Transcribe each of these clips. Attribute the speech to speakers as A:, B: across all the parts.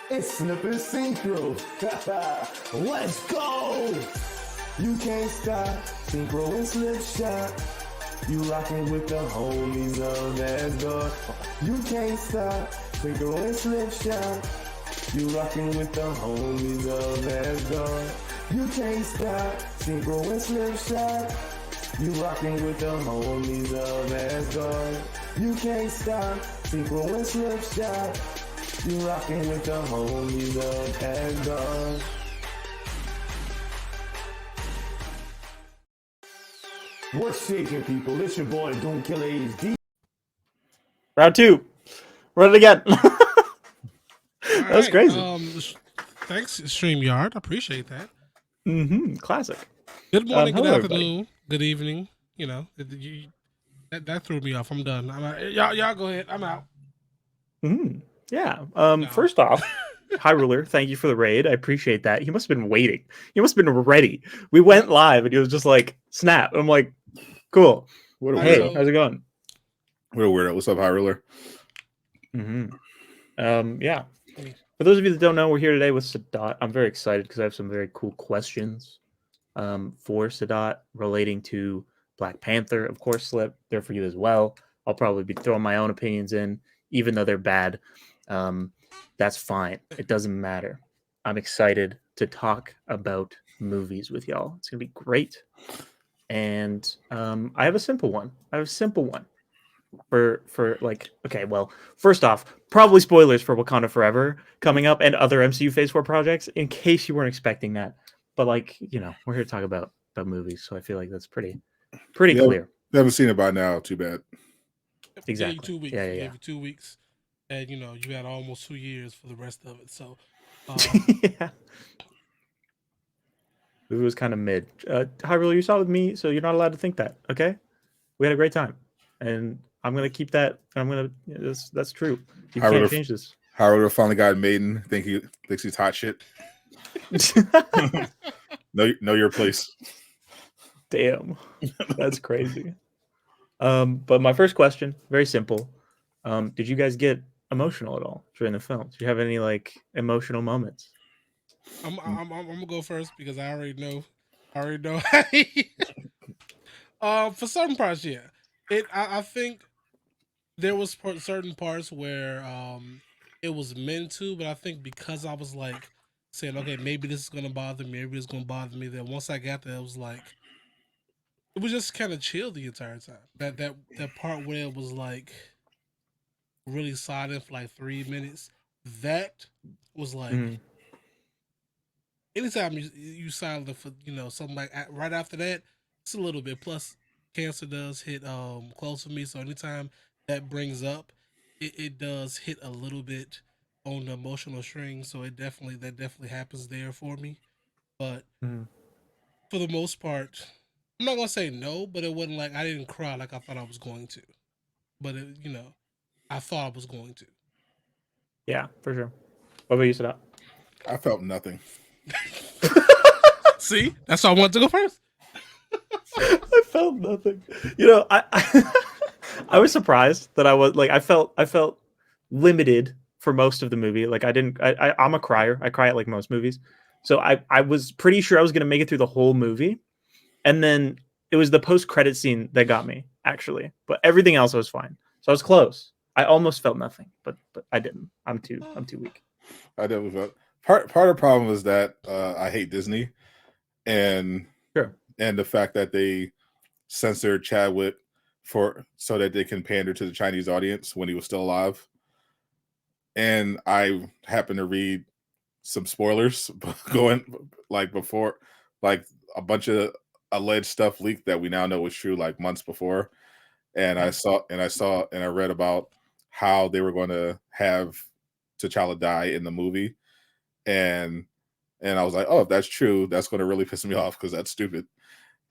A: It's Snip and Synchro. Let's go! You can't stop. Synchro and Slipshock. You rockin' with the homies of Asgard. You can't stop. Synchro and Slipshock. You rockin' with the homies of Asgard. You can't stop. Synchro and Slipshock. You rockin' with the homies of Asgard. You can't stop. Synchro and Slipshock. You rockin' with the homies of Asgard. What's shaking, people? It's your boy Doom Killer HD.
B: Round two. Run it again. That was crazy.
C: Thanks, StreamYard. I appreciate that.
B: Classic.
C: Good morning, good
B: hello,
C: afternoon, good evening. You know, that threw me off. I'm done. Y'all go ahead. I'm out.
B: Yeah. First off, High Ruler, thank you for the raid. I appreciate that. He must have been waiting. He must have been ready. We went live and he was just like, snap. I'm like, cool.
D: What a
B: Hey,
D: weirdo.
B: how's it going?
D: What a weirdo. What's up, High Ruler?
B: Yeah. For those of you that don't know, we're here today with Sadat. I'm very excited because I have some very cool questions for Sadat relating to Black Panther. Of course, Slip, they're for you as well. I'll probably be throwing my own opinions in, even though they're bad. That's fine. It doesn't matter. I'm excited to talk about movies with y'all. It's going to be great. And I have a simple one. For like, okay, well, first off, probably spoilers for Wakanda Forever coming up and other MCU Phase 4 projects, in case you weren't expecting that. But like, you know, we're here to talk about movies, so I feel like that's pretty clear.
D: You haven't seen it by now. Too bad.
B: Exactly.
C: Gave you 2 weeks.
B: Yeah.
C: Gave you 2 weeks, and you know you had almost 2 years for the rest of it. So,
B: Yeah. It was kind of mid. High Ruler, you saw it with me, so you're not allowed to think that. Okay, we had a great time, and I'm gonna keep that. That's true. You can't change this.
D: High Ruler finally got Maiden. Thinks he's hot shit. know your place.
B: Damn, that's crazy. But my first question, very simple. Did you guys get emotional at all during the film? Did you have any like emotional moments?
C: I'm gonna go first because I already know. For certain parts, yeah. I think there was certain parts where it was meant to, but I think because I was like saying, okay, maybe this is gonna bother me, maybe it's gonna bother me. Then once I got there, it was like it was just kind of chill the entire time. That part where it was like really silent for like 3 minutes. That was like anytime you silent for something like right after that, it's a little bit. Plus, cancer does hit close for me, so anytime that brings up, it does hit a little bit on the emotional string. So that definitely happens there for me. But for the most part, I'm not gonna say no, but it wasn't like I didn't cry like I thought I was going to. But I thought I was going to.
B: Yeah, for sure. What about you, Sadat?
D: I felt nothing.
C: See, that's why I wanted to go first.
B: I felt nothing. You know, I was surprised that I was like I felt limited for most of the movie. Like I'm a crier. I cry at like most movies. So I was pretty sure I was gonna make it through the whole movie. And then it was the post-credit scene that got me, actually. But everything else was fine. So I was close. I almost felt nothing, but I didn't. I'm too weak.
D: I definitely felt part of the problem is that I hate Disney, and the fact that they censored Chadwick so that they can pander to the Chinese audience when he was still alive. And I happened to read some spoilers going like before, like a bunch of alleged stuff leaked that we now know was true like months before. And I read about how they were going to have T'Challa die in the movie. And I was like, oh, if that's true, that's going to really piss me off because that's stupid.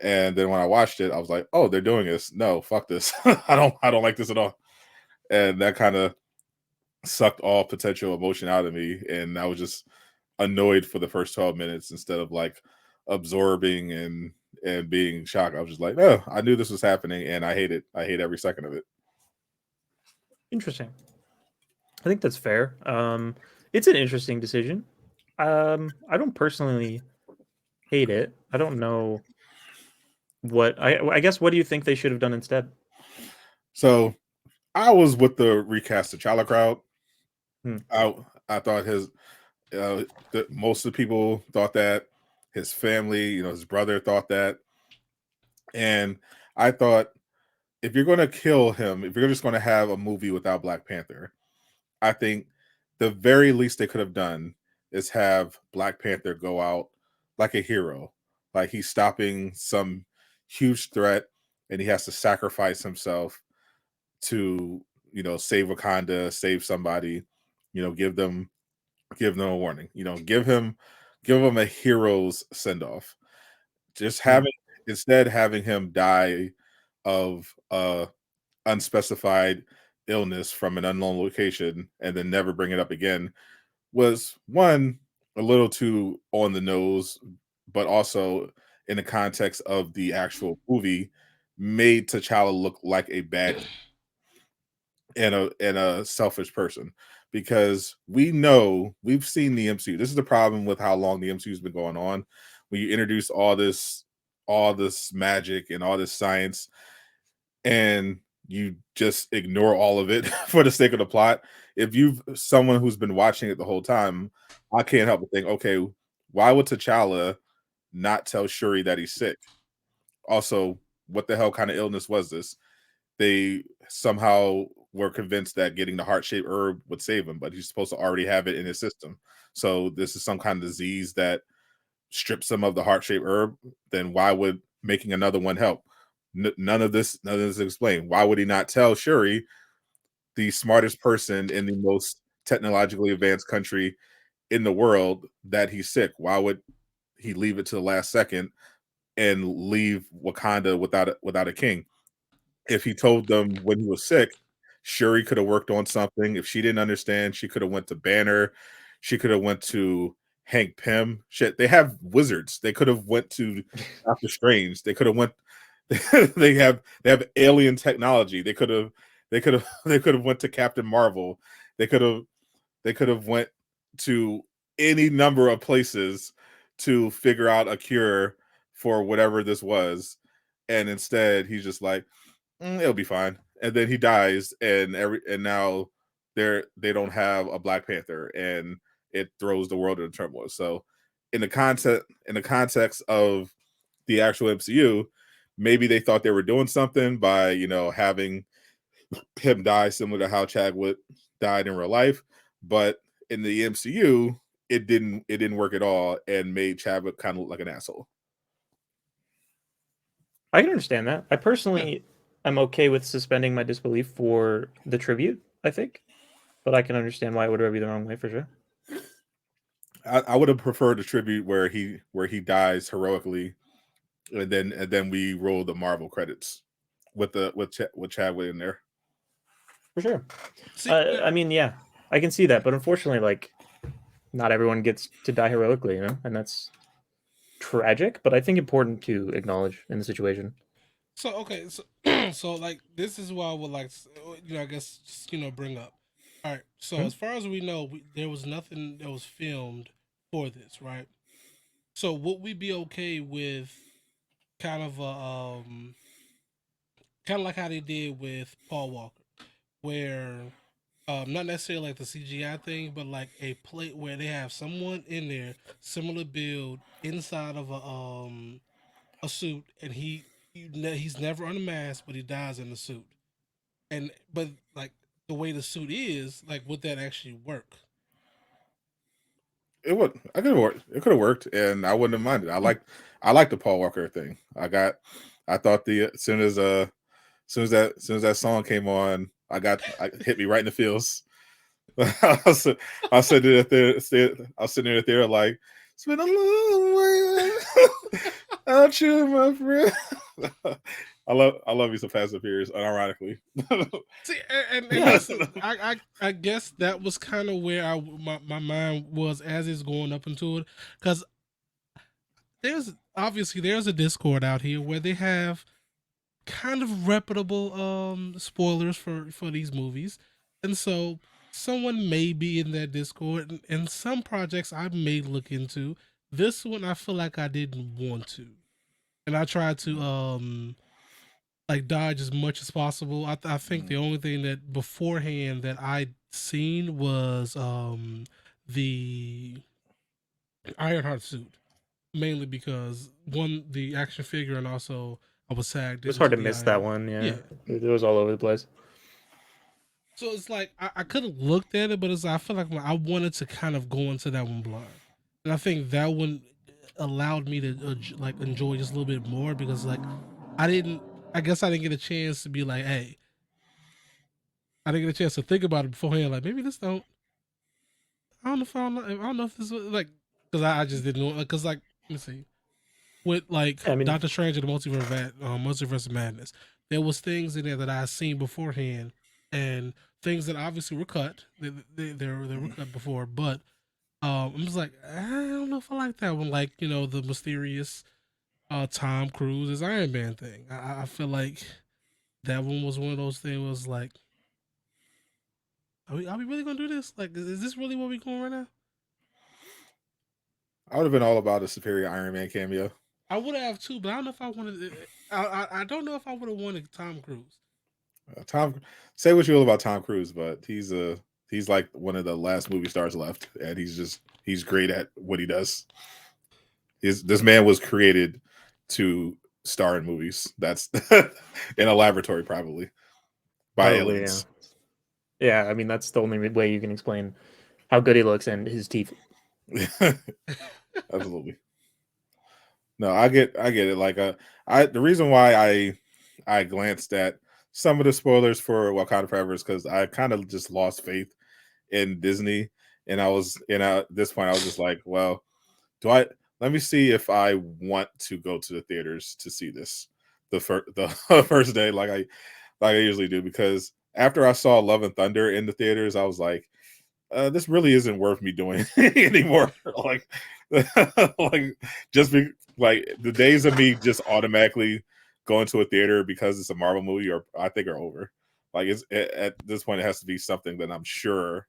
D: And then when I watched it, I was like, oh, they're doing this. No, fuck this. I don't like this at all. And that kind of sucked all potential emotion out of me. And I was just annoyed for the first 12 minutes instead of like absorbing and being shocked. I was just like, no, I knew this was happening and I hate it. I hate every second of it.
B: Interesting. I think that's fair. It's an interesting decision. I don't personally hate it. I don't know what I guess. What do you think they should have done instead?
D: So I was with the recast T'Challa crowd.
B: Hmm.
D: I thought most of the people thought that, his family, his brother thought that, and I thought, if you're going to kill him, if you're just going to have a movie without Black Panther, I think the very least they could have done is have Black Panther go out like a hero, like he's stopping some huge threat and he has to sacrifice himself to, save Wakanda, save somebody, give them a warning, give him a hero's send off. Just having him die of unspecified illness from an unknown location and then never bring it up again was, one, a little too on the nose, but also in the context of the actual movie, made T'Challa look like a bad and a selfish person, because we've seen the MCU. This is the problem with how long the MCU has been going on. When you introduce all this magic and all this science, and you just ignore all of it for the sake of the plot. If you've someone who's been watching it the whole time, I can't help but think, okay, why would T'Challa not tell Shuri that he's sick? Also, what the hell kind of illness was this? They somehow were convinced that getting the heart-shaped herb would save him, but he's supposed to already have it in his system. So this is some kind of disease that strips him of the heart-shaped herb. Then why would making another one help? None of this is explained. Why would he not tell Shuri, the smartest person in the most technologically advanced country in the world, that he's sick? Why would he leave it to the last second and leave Wakanda without a king? If he told them when he was sick, Shuri could have worked on something. If she didn't understand, she could have went to Banner. She could have went to Hank Pym. Shit, they have wizards. They could have went to Doctor Strange. They could have went. they have alien technology. They could have went to Captain Marvel. They could have went to any number of places to figure out a cure for whatever this was, and instead he's just like, it'll be fine. And then he dies, and now they don't have a Black Panther, and it throws the world into turmoil. So in the context of the actual MCU, maybe they thought they were doing something by, having him die similar to how Chadwick died in real life. But in the MCU, it didn't work at all and made Chadwick kind of look like an asshole.
B: I can understand that. I personally am okay with suspending my disbelief for the tribute, I think. But I can understand why it would rub you the wrong way for sure.
D: I would have preferred a tribute where he dies heroically, and then we roll the Marvel credits with Chadwick in there.
B: For sure. I mean, yeah, I can see that, but unfortunately, like, not everyone gets to die heroically, and that's tragic, but I think important to acknowledge in the situation.
C: So okay, so like this is what I would like, I guess just bring up. All right, so as far as we know, there was nothing that was filmed for this, right? So would we be okay with kind of kind of like how they did with Paul Walker, where not necessarily like the CGI thing, but like a plate where they have someone in there similar build inside of a suit, and he's never on a mask, but he dies in the suit. But like the way the suit is, like, would that actually work?
D: It would. I could have worked. It could have worked, and I wouldn't have minded. I like the Paul Walker thing. I thought as soon as that song came on, I hit me right in the feels. I was sitting in the theater like, it's been a long way out you, my friend. I love you some Fast and Furious, unironically.
C: See, and listen, I guess that was kind of where my mind was as it's going up into it, because there's a Discord out here where they have kind of reputable spoilers for these movies, and so someone may be in that Discord, and some projects I may look into. This one I feel like I didn't want to, and I tried to like dodge as much as possible. I think the only thing that beforehand that I'd seen was the Ironheart suit, mainly because one, the action figure, and also I was sagged
B: It was hard
C: into
B: to
C: the
B: miss
C: Iron.
B: that one.
C: Yeah.
B: It was all over the place.
C: So it's like I could have looked at it, but I feel like I wanted to kind of go into that one blind, and I think that one allowed me to like enjoy just a little bit more because like I didn't. I guess I didn't get a chance to be like, hey, I didn't get a chance to think about it beforehand. Like maybe this don't. I don't know if this was like because I just didn't know because like let me see with like
B: I mean,
C: Doctor Strange and the Multiverse of Madness, there was things in there that I had seen beforehand, and things that obviously were cut. They were cut before, but I'm just like I don't know if I like that one. Like the mysterious Tom Cruise as Iron Man thing. I feel like that one was one of those things. Was like, are we really gonna do this? Like, is this really what we going right now?
D: I would have been all about a superior Iron Man cameo.
C: I would have too, but I don't know if I wanted. I don't know if I would have wanted Tom Cruise.
D: Say what you will about Tom Cruise, but he's like one of the last movie stars left, and he's great at what he does. This man was created to star in movies. That's in a laboratory, probably by aliens.
B: Yeah, I mean that's the only way you can explain how good he looks and his teeth.
D: Absolutely. No, I get it. Like the reason why I glanced at some of the spoilers for Wakanda Forever is because I kind of just lost faith in Disney, and at this point I was just like, well, let me see if I want to go to the theaters to see this the first day like I usually do, because after I saw Love and Thunder in the theaters, I was like, this really isn't worth me doing anymore. Like just like the days of me just automatically going to a theater because it's a Marvel movie I think are over. Like at this point, it has to be something that I'm sure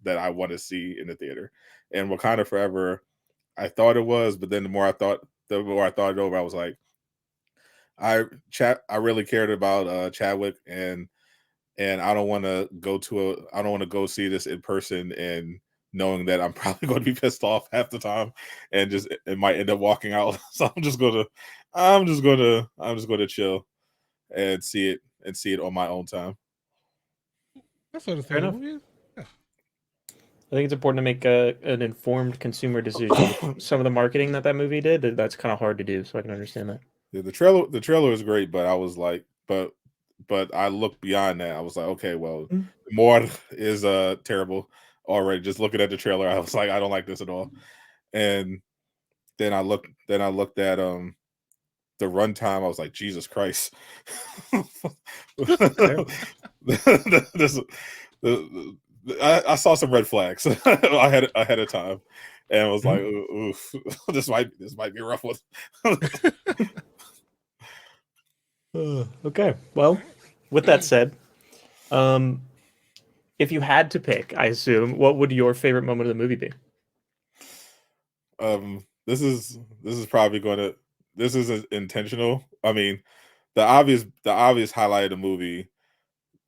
D: that I want to see in the theater. And Wakanda Forever, I thought it was, but then the more I thought it over, I was like, I really cared about Chadwick, and I don't want to go see this in person and knowing that I'm probably going to be pissed off half the time and just it might end up walking out. So I'm just going to chill and see it on my own time.
C: That's sort of
B: Fair enough.
C: Yeah.
B: I think it's important to make an informed consumer decision. Some of the marketing that movie did, that's kind of hard to do, so I can understand that.
D: Yeah, the trailer is great, but I was like, but I looked beyond that. I was like, okay, well, more is terrible already. Just looking at the trailer, I was like, I don't like this at all. And then I looked at the runtime. I was like, Jesus Christ. I saw some red flags ahead of time, and I was like, oof, this might be a rough one.
B: Okay, well, with that said, if you had to pick, I assume, what would your favorite moment of the movie be?
D: This is probably this is intentional. I mean, the obvious highlight of the movie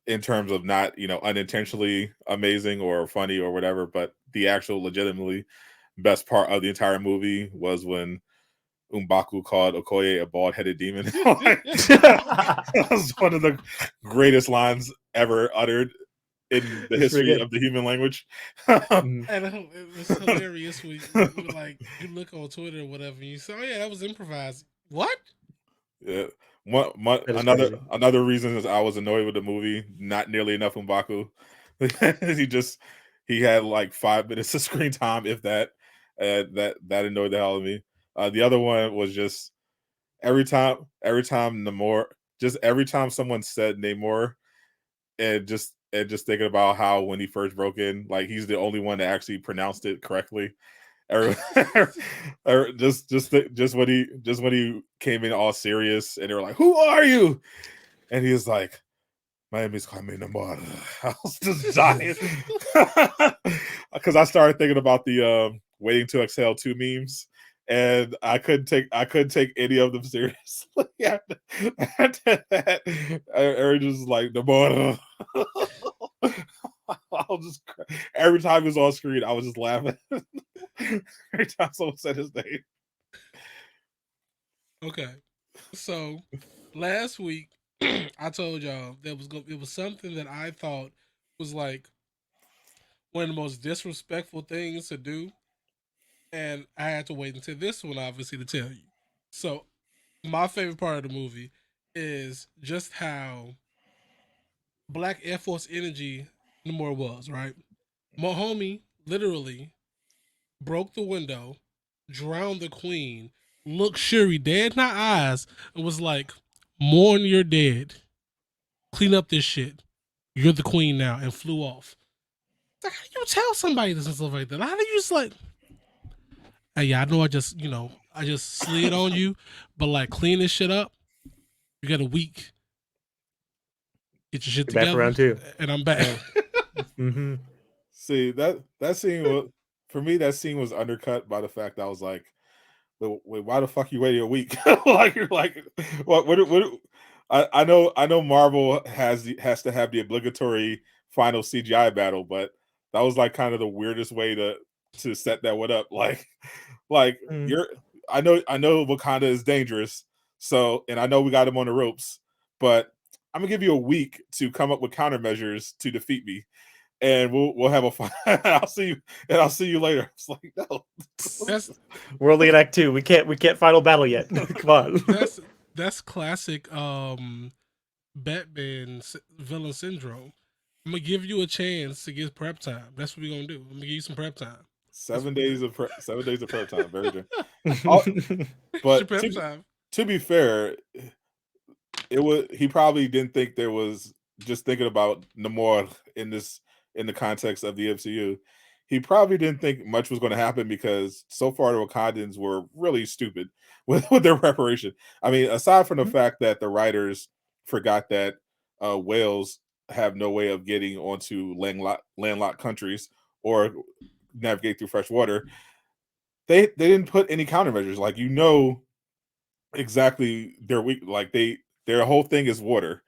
D: in terms of not unintentionally amazing or funny or whatever, but the actual legitimately best part of the entire movie was when M'Baku called Okoye a bald-headed demon. That was one of the greatest lines ever uttered in the history of the human language.
C: And it's hilarious when you look on Twitter or whatever and you say, oh yeah, that was improvised. What?
D: Yeah. Another reason is I was annoyed with the movie. Not nearly enough M'Baku. he had like 5 minutes of screen time, if that. That annoyed the hell out of me. The other one was just every time Namor, just every time someone said Namor, and just thinking about how when he first broke in, like he's the only one that actually pronounced it correctly. Or just when he came in all serious and they were like, "Who are you?" And he was like, My enemy's coming tomorrow. I was just dying because I started thinking about the "Waiting to Exhale" 2 memes, and I couldn't take any of them seriously. After that, I just like tomorrow. I'll just every time he was on screen, I was just laughing. Every time someone said his name.
C: Okay, so last week I told y'all it was something that I thought was like one of the most disrespectful things to do, and I had to wait until this one obviously to tell you. So my favorite part of the movie is just how Black Air Force energy Namor was, right? My homie literally broke the window, drowned the queen, looked Shuri dead in the eyes, and was like, "Mourn your dead. Clean up this shit. You're the queen now," and flew off. Like, how do you tell somebody this and stuff like that? How do you just like, hey, yeah, I know I just slid on you, but like, clean this shit up. You got a week. Get your shit
B: You're back
C: together,
B: around too.
C: and I'm back.
B: Mm-hmm.
D: See that scene was for me. That scene was undercut by the fact that I was like, "Wait, why the fuck you waiting a week?" Like you're like, what? I know Marvel has to have the obligatory final CGI battle, but that was like kind of the weirdest way to set that one up. Like you're I know Wakanda is dangerous, so and I know we got him on the ropes, but I'm gonna give you a week to come up with countermeasures to defeat me, and we'll have a fight. I'll see you later. It's like no,
B: We're only in Act 2. We can't final battle yet. Come on.
C: That's classic Batman villain syndrome. I'm gonna give you a chance to get prep time. That's what we're gonna do. I'm gonna give you some prep time.
D: 7 days of prep time. Very good.
C: But
D: But to be fair, he probably didn't think there was just thinking about Namor in the context of the MCU. He probably didn't think much was going to happen because so far the Wakandans were really stupid with their preparation. I mean, aside from the fact that the writers forgot that whales have no way of getting onto landlocked countries or navigate through fresh water, they didn't put any countermeasures. Like exactly their weak. Like their whole thing is water,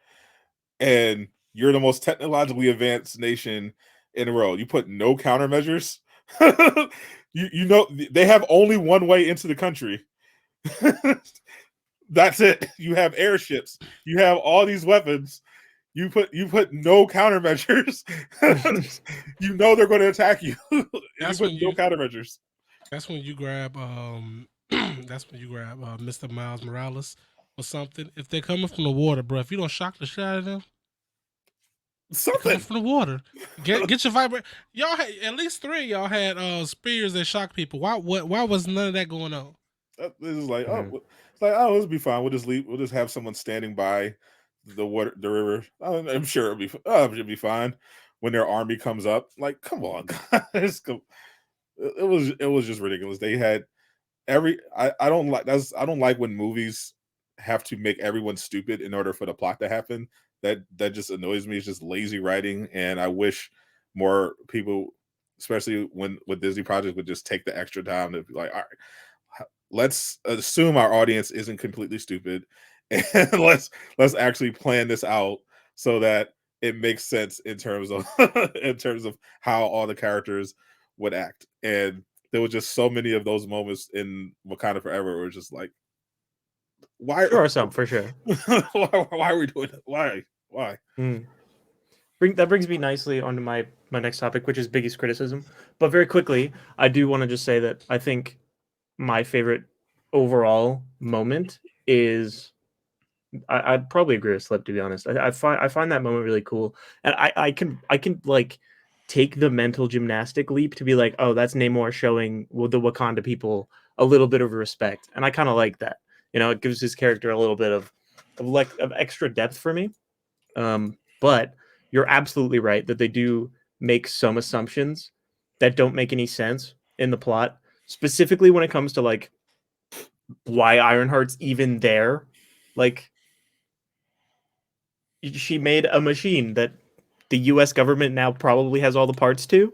D: and you're the most technologically advanced nation in the world. You put no countermeasures. you know they have only one way into the country. That's it. You have airships. You have all these weapons. You put no countermeasures. You know they're going to attack you.
C: That's
D: you put no countermeasures.
C: That's when you grab Mr. Miles Morales or something. If they're coming from the water, bro, if you don't shock the shit out of them,
D: something
C: from the water. Get your vibrate. Y'all had at least 3 of y'all had spears that shock people. Why was none of that going on?
D: This is like it'll be fine. We'll just leave. We'll just have someone standing by the river. I'm sure it'll be fine when their army comes up. Like, come on, guys. It was just ridiculous. They had I don't like when movies have to make everyone stupid in order for the plot to happen. That just annoys me. It's just lazy writing, and I wish more people, especially with Disney projects, would just take the extra time to be like, all right, let's assume our audience isn't completely stupid, and let's actually plan this out so that it makes sense in terms of how all the characters would act. And there were just so many of those moments in Wakanda Forever where it was just like, why?
B: There are some for sure.
D: why are we doing that? Why?
B: That brings me nicely onto my next topic, which is biggest criticism. But very quickly, I do want to just say that I think my favorite overall moment is I'd probably agree with Slip, to be honest. I find that moment really cool, and I can like take the mental gymnastic leap to be like, oh, that's Namor showing the Wakanda people a little bit of respect, and I kind of like that. You know, it gives his character a little bit of extra depth for me. But you're absolutely right that they do make some assumptions that don't make any sense in the plot, specifically when it comes to like why Ironheart's even there. Like, she made a machine that the U.S. government now probably has all the parts to.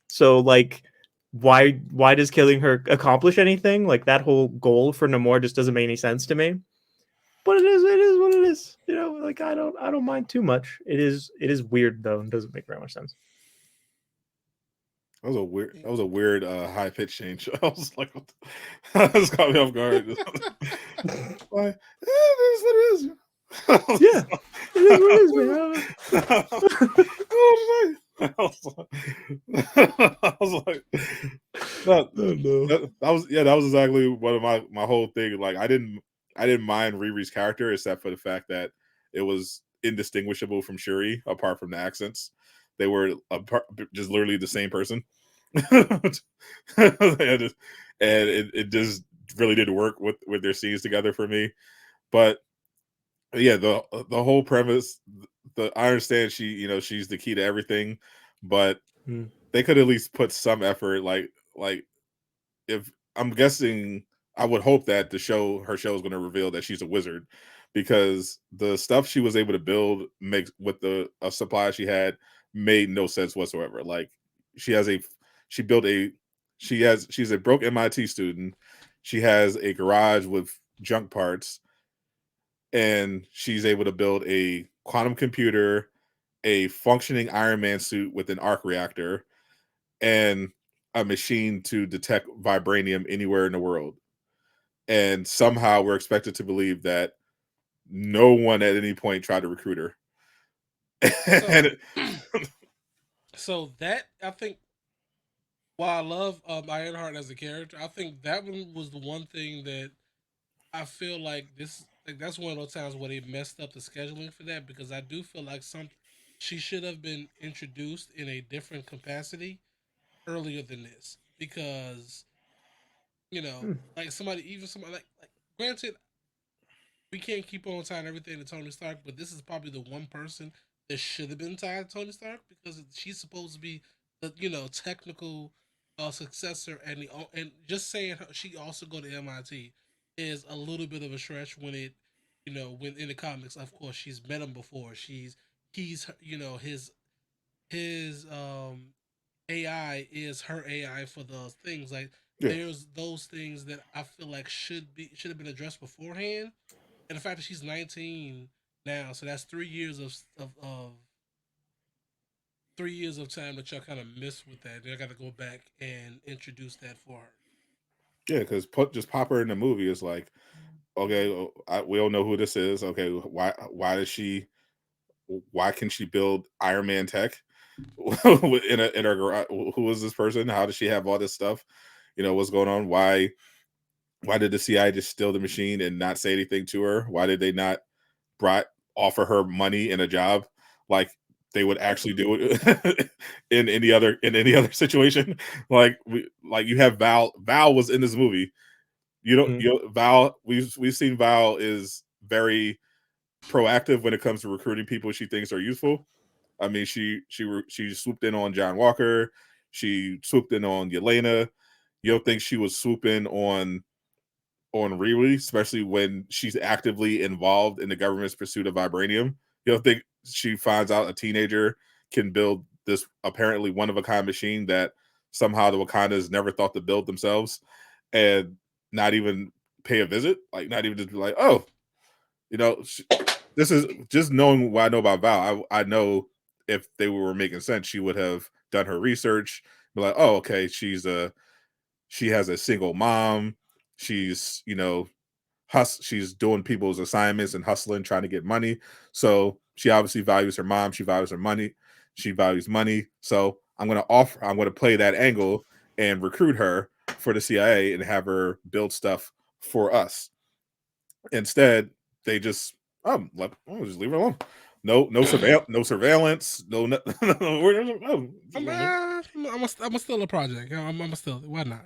B: So like, why does killing her accomplish anything? Like that whole goal for Namor just doesn't make any sense to me. But it is what it is. You know, like I don't mind too much. It is weird though, and doesn't make very much sense.
D: That was a weird high pitch change. I was like, what the... this caught me off guard. Like, it is what it is.
B: Yeah, it is what it is, man.
D: I was like, that was exactly one of my whole thing. Like, I didn't mind Riri's character except for the fact that it was indistinguishable from Shuri, apart from the accents. They were just literally the same person. And it just really didn't work with their scenes together for me. But yeah, the whole premise, I understand she's the key to everything, but they could at least put some effort. Like if I'm guessing, I would hope that her show is going to reveal that she's a wizard, because the stuff she was able to build with the supply she had made no sense whatsoever. Like she's a broke MIT student. She has a garage with junk parts, and she's able to build a quantum computer, a functioning Iron Man suit with an arc reactor, and a machine to detect vibranium anywhere in the world. And somehow we're expected to believe that no one at any point tried to recruit her.
C: So that, I think, while I love Ironheart as a character, I think that one was the one thing that I feel like that's one of those times where they messed up the scheduling for that, because I do feel like she should have been introduced in a different capacity earlier than this, because like somebody like granted, we can't keep on tying everything to Tony Stark, but this is probably the one person that should have been tied to Tony Stark, because she's supposed to be the technical successor, and just saying she also go to MIT is a little bit of a stretch when when in the comics, of course, she's met him before. He's his AI is her AI for those things. Like there's those things that I feel like should have been addressed beforehand, and the fact that she's 19 now, so that's 3 years of 3 years of time that y'all kind of missed with that. I got to go back and introduce that for her.
D: Yeah, because just pop her in the movie is like, okay, we don't know who this is. Okay, why can she build Iron Man tech in her garage? Who is this person? How does she have all this stuff? What's going on? Why did the CIA just steal the machine and not say anything to her? Why did they not offer her money and a job like they would actually do it in any other situation? Like you have Val was in this movie. Val, we've seen Val is very proactive when it comes to recruiting people she thinks are useful. I mean, she swooped in on John Walker. She swooped in on Yelena. You don't think she would swoop in on Riri, especially when she's actively involved in the government's pursuit of vibranium? You don't think she finds out a teenager can build this apparently one-of-a-kind machine that somehow the Wakandas never thought to build themselves, and not even pay a visit? Like, not even just be like, oh, this is just knowing what I know about Val. I know if they were making sense, she would have done her research, be like, oh, okay, she has a single mom. She's, she's doing people's assignments and hustling, trying to get money. So she obviously values her mom. She values her money. She values money. So I'm going to play that angle and recruit her for the CIA and have her build stuff for us. Instead, they just, just leave her alone. No surveillance. I'm
C: still a project. I'm still. Why not?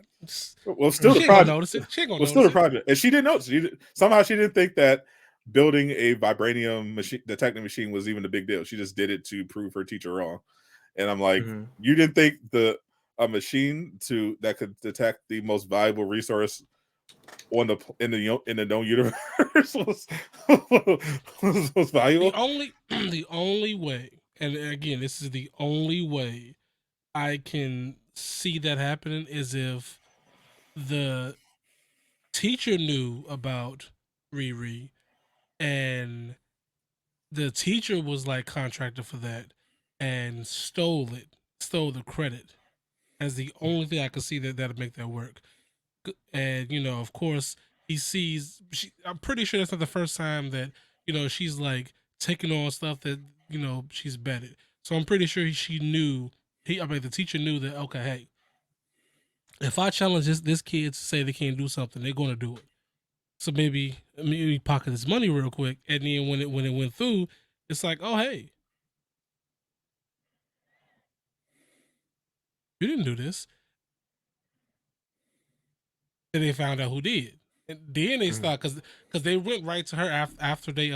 D: Well, still the project.
C: Notice it. She ain't gonna
D: well,
C: notice
D: still the
C: it.
D: project, and she didn't notice. Somehow she didn't think that building a vibranium machine, detecting machine, was even a big deal. She just did it to prove her teacher wrong. And I'm like, you didn't think a machine that could detect the most valuable resource in the known universe was valuable.
C: The only way, and again, this is the only way I can see that happening, is if the teacher knew about Riri and the teacher was like contracted for that and stole the credit. As the only thing I could see that'll make that work. And of course, he sees. I'm pretty sure that's not the first time that she's like taking on stuff that she's betted. So I'm pretty sure she knew. The teacher knew that. Okay, hey, if I challenge this kid to say they can't do something, they're gonna do it. So maybe pocket this money real quick, and then when it went through, it's like, oh hey, you didn't do this. And they found out who did. And then they start because they went right to her after they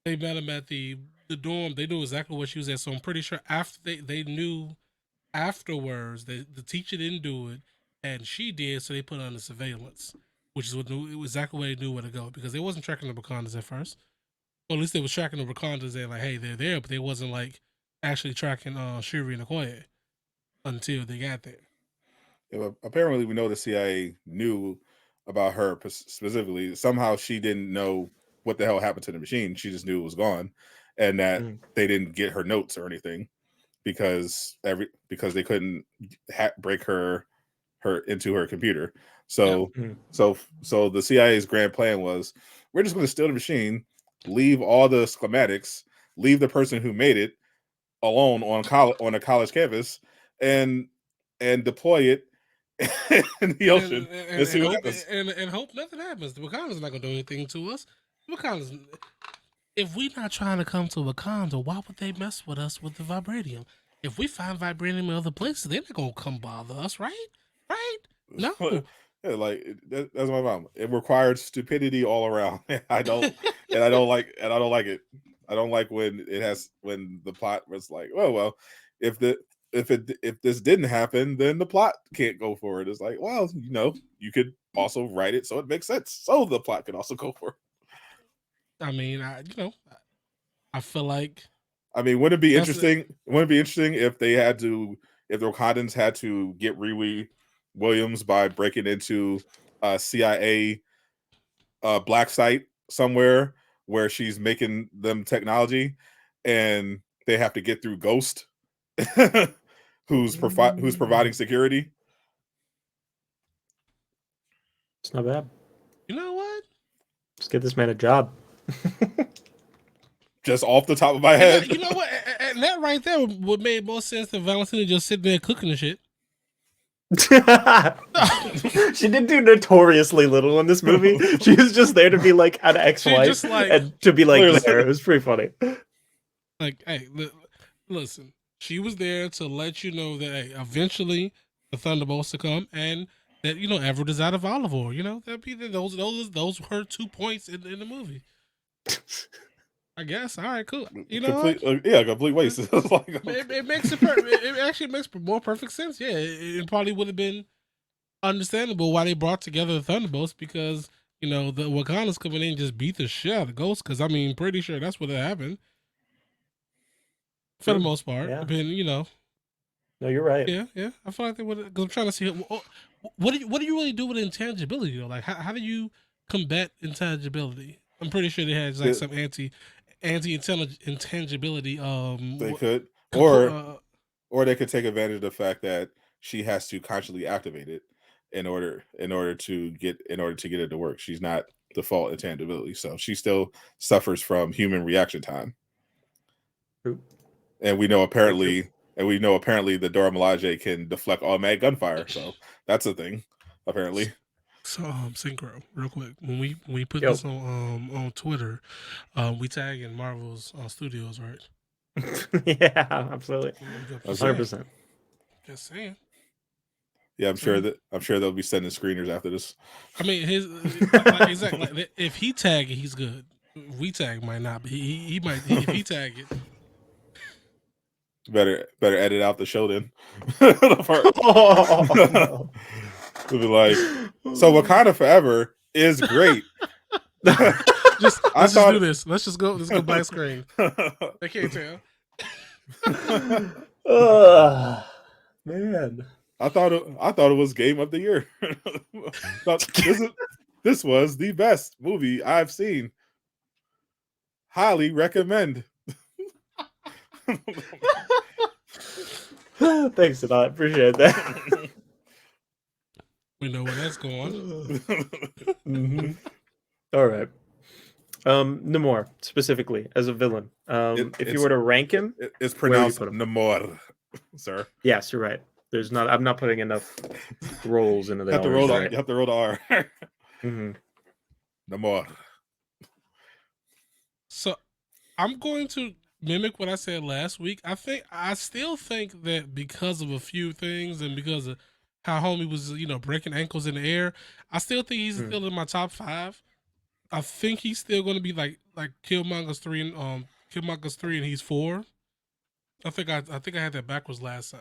C: met him at the dorm. They knew exactly where she was at. So I'm pretty sure after they knew afterwards that the teacher didn't do it and she did, so they put her under surveillance, which is exactly where they knew where to go, because they wasn't tracking the Wakandas at first. Well, at least they was tracking the Wakandas and like, hey, they're there, but they wasn't like actually tracking Shuri and Okoye until they got there.
D: Yeah, apparently, we know the CIA knew about her specifically. Somehow, she didn't know what the hell happened to the machine. She just knew it was gone, and that they didn't get her notes or anything because they couldn't break her into her computer. So, so the CIA's grand plan was, we're just going to steal the machine, leave all the schematics, leave the person who made it alone on a college campus, and deploy it in the ocean and see what happens.
C: And hope nothing happens. The Wakanda's not going to do anything to us. Wakanda's, if we're not trying to come to Wakanda, why would they mess with us with the vibranium? If we find vibranium in other places, they're not going to come bother us, right? Right? No.
D: Yeah, like that's my mom. It required stupidity all around. I don't like it. I don't like when the plot was like, oh well, if this didn't happen, then the plot can't go forward. It's like, well, you could also write it so it makes sense, so the plot can also go forward.
C: I mean, I feel like.
D: I mean, wouldn't it be interesting? Wouldn't it be interesting if the Wakandans had to get Riri Williams by breaking into a CIA black site somewhere where she's making them technology, and they have to get through Ghost, who's providing security.
B: It's not bad.
C: You know what?
B: Just give this man a job.
D: Just off the top of my head.
C: You know what? And that right there would make more sense than Valentina just sitting there cooking and shit.
B: She did do notoriously little in this movie. She was just there to be like an ex-wife and to be like there. It was pretty funny.
C: Like, hey, listen. She was there to let you know that hey, eventually the Thunderbolts to come, and that Everett is out of olive oil. That'd be those were her 2 points in the movie. I guess. All right, cool.
D: Complete waste.
C: It makes it actually makes more perfect sense. Yeah, it probably would have been understandable why they brought together the Thunderbolts, because the Wakanda's coming in and just beat the shit out of Ghost. Because pretty sure that's what happened for the most part.
B: Yeah.
C: No,
B: you're right.
C: Yeah. I feel like they would. Because I'm trying to see what do you really do with intangibility though? Like how do you combat intangibility? I'm pretty sure they had like some anti-intangibility.
D: They could, or they could take advantage of the fact that she has to consciously activate it in order to get it to work. She's not default intangibility, so she still suffers from human reaction time.
B: True.
D: And we know apparently the Dora Milaje can deflect automatic gunfire, so that's a thing apparently.
C: So Synchro, real quick, when we put this on Twitter, we tag in Marvel's Studios, right?
B: Yeah, absolutely, 100%.
C: Just saying.
D: Yeah, I'm sure they'll be sending screeners after this.
C: I mean, exactly. Like, if he tag it, he's good. We tag might not, but he might. If he tag it,
D: Better edit out the show then.
B: Oh, no.
D: It'll be like, so Wakanda Forever is great.
C: Let's just do this. Let's go back screen. I can't tell.
B: Man.
D: I thought it was game of the year. This was the best movie I've seen. Highly recommend.
B: Thanks a lot. Appreciate that.
C: We know where that's going.
B: Mm-hmm. All right. Namor specifically as a villain. If you were to rank him,
D: it's pronounced Namor, sir.
B: Yes, you're right. I'm not putting enough rolls into the.
D: You have to roll the R.
B: Mm-hmm.
D: Namor.
C: So, I'm going to mimic what I said last week. I still think that because of a few things and because of how homie was, breaking ankles in the air, I still think he's still in my top 5. I think he's still going to be like Killmonger's 3 and Killmonger's 3 and he's 4. I think I had that backwards last time.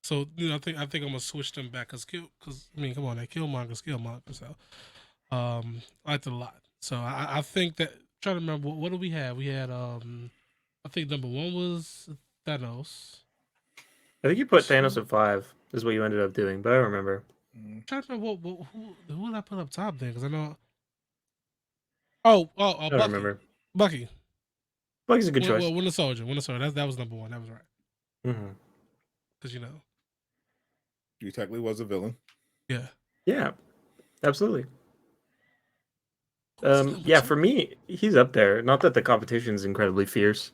C: So I think I'm gonna switch them back because I mean, come on, that Killmonger's Killmonger. So I liked it a lot. So I think that, trying to remember what do we have? We had I think number 1 was Thanos.
B: I think you put Thanos at 5 is what you ended up doing, but I don't remember.
C: I'm trying to remember who did I put up top then? Because I know. Oh,
B: I don't remember.
C: Bucky.
B: Bucky's a good choice.
C: Well, Winter Soldier. That was number 1. That was right.
B: Mm-hmm.
C: Because
D: he technically was a villain.
C: Yeah.
B: Yeah. Absolutely. Yeah, for me, he's up there. Not that the competition is incredibly fierce.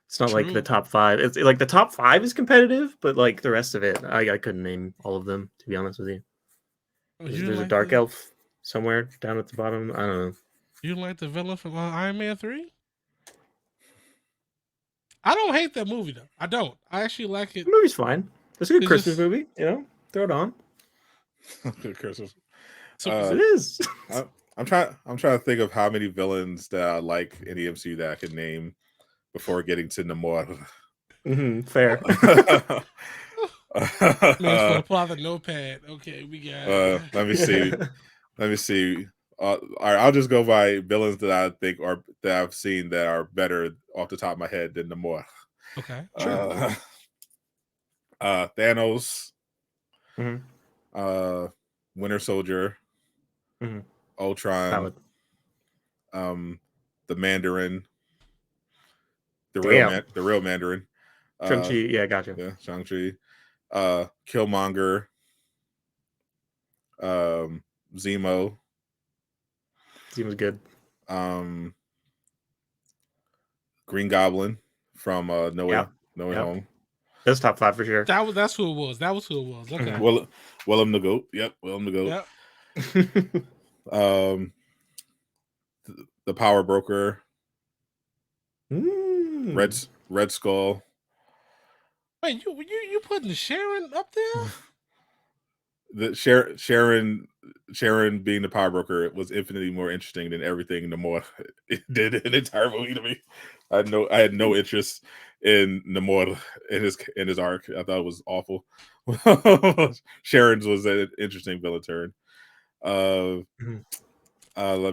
B: It's not like the top 5. It's like the top 5 is competitive, but like the rest of it, I couldn't name all of them, to be honest with you. There's a dark elf somewhere down at the bottom. I don't know.
C: You like the villain from Iron Man 3? I don't hate that movie though. I don't. I actually like it.
B: The movie's fine. It's a good Christmas movie. Throw it on.
D: Good Christmas.
B: It is.
D: I'm trying to think of how many villains that I like in the MCU that I could name before getting to Namor.
B: Fair.
C: Man's gonna pull out the notepad. Okay, we got.
D: Let me see. All right, I'll just go by villains that I think that I've seen that are better off the top of my head than Namor.
C: Okay.
D: Thanos.
B: Mm-hmm.
D: Winter Soldier.
B: Mm-hmm.
D: Ultron.
B: Valid.
D: The Mandarin. The real Mandarin.
B: Shang-Chi, yeah, gotcha.
D: Yeah, Shang-Chi. Killmonger. Zemo.
B: Zemo's good.
D: Green Goblin from No Way Home.
B: That's top 5 for sure.
C: That's who it was. Okay.
D: Willem the Goat. Yep, Willem the Goat.
C: Yep.
D: The Power Broker. Red Skull.
C: Wait, you putting the Sharon up there?
D: The Sharon being the Power Broker was infinitely more interesting than everything Namor did in the entire movie to me. I had no interest in Namor in his arc. I thought it was awful. Sharon's was an interesting villain turn. Let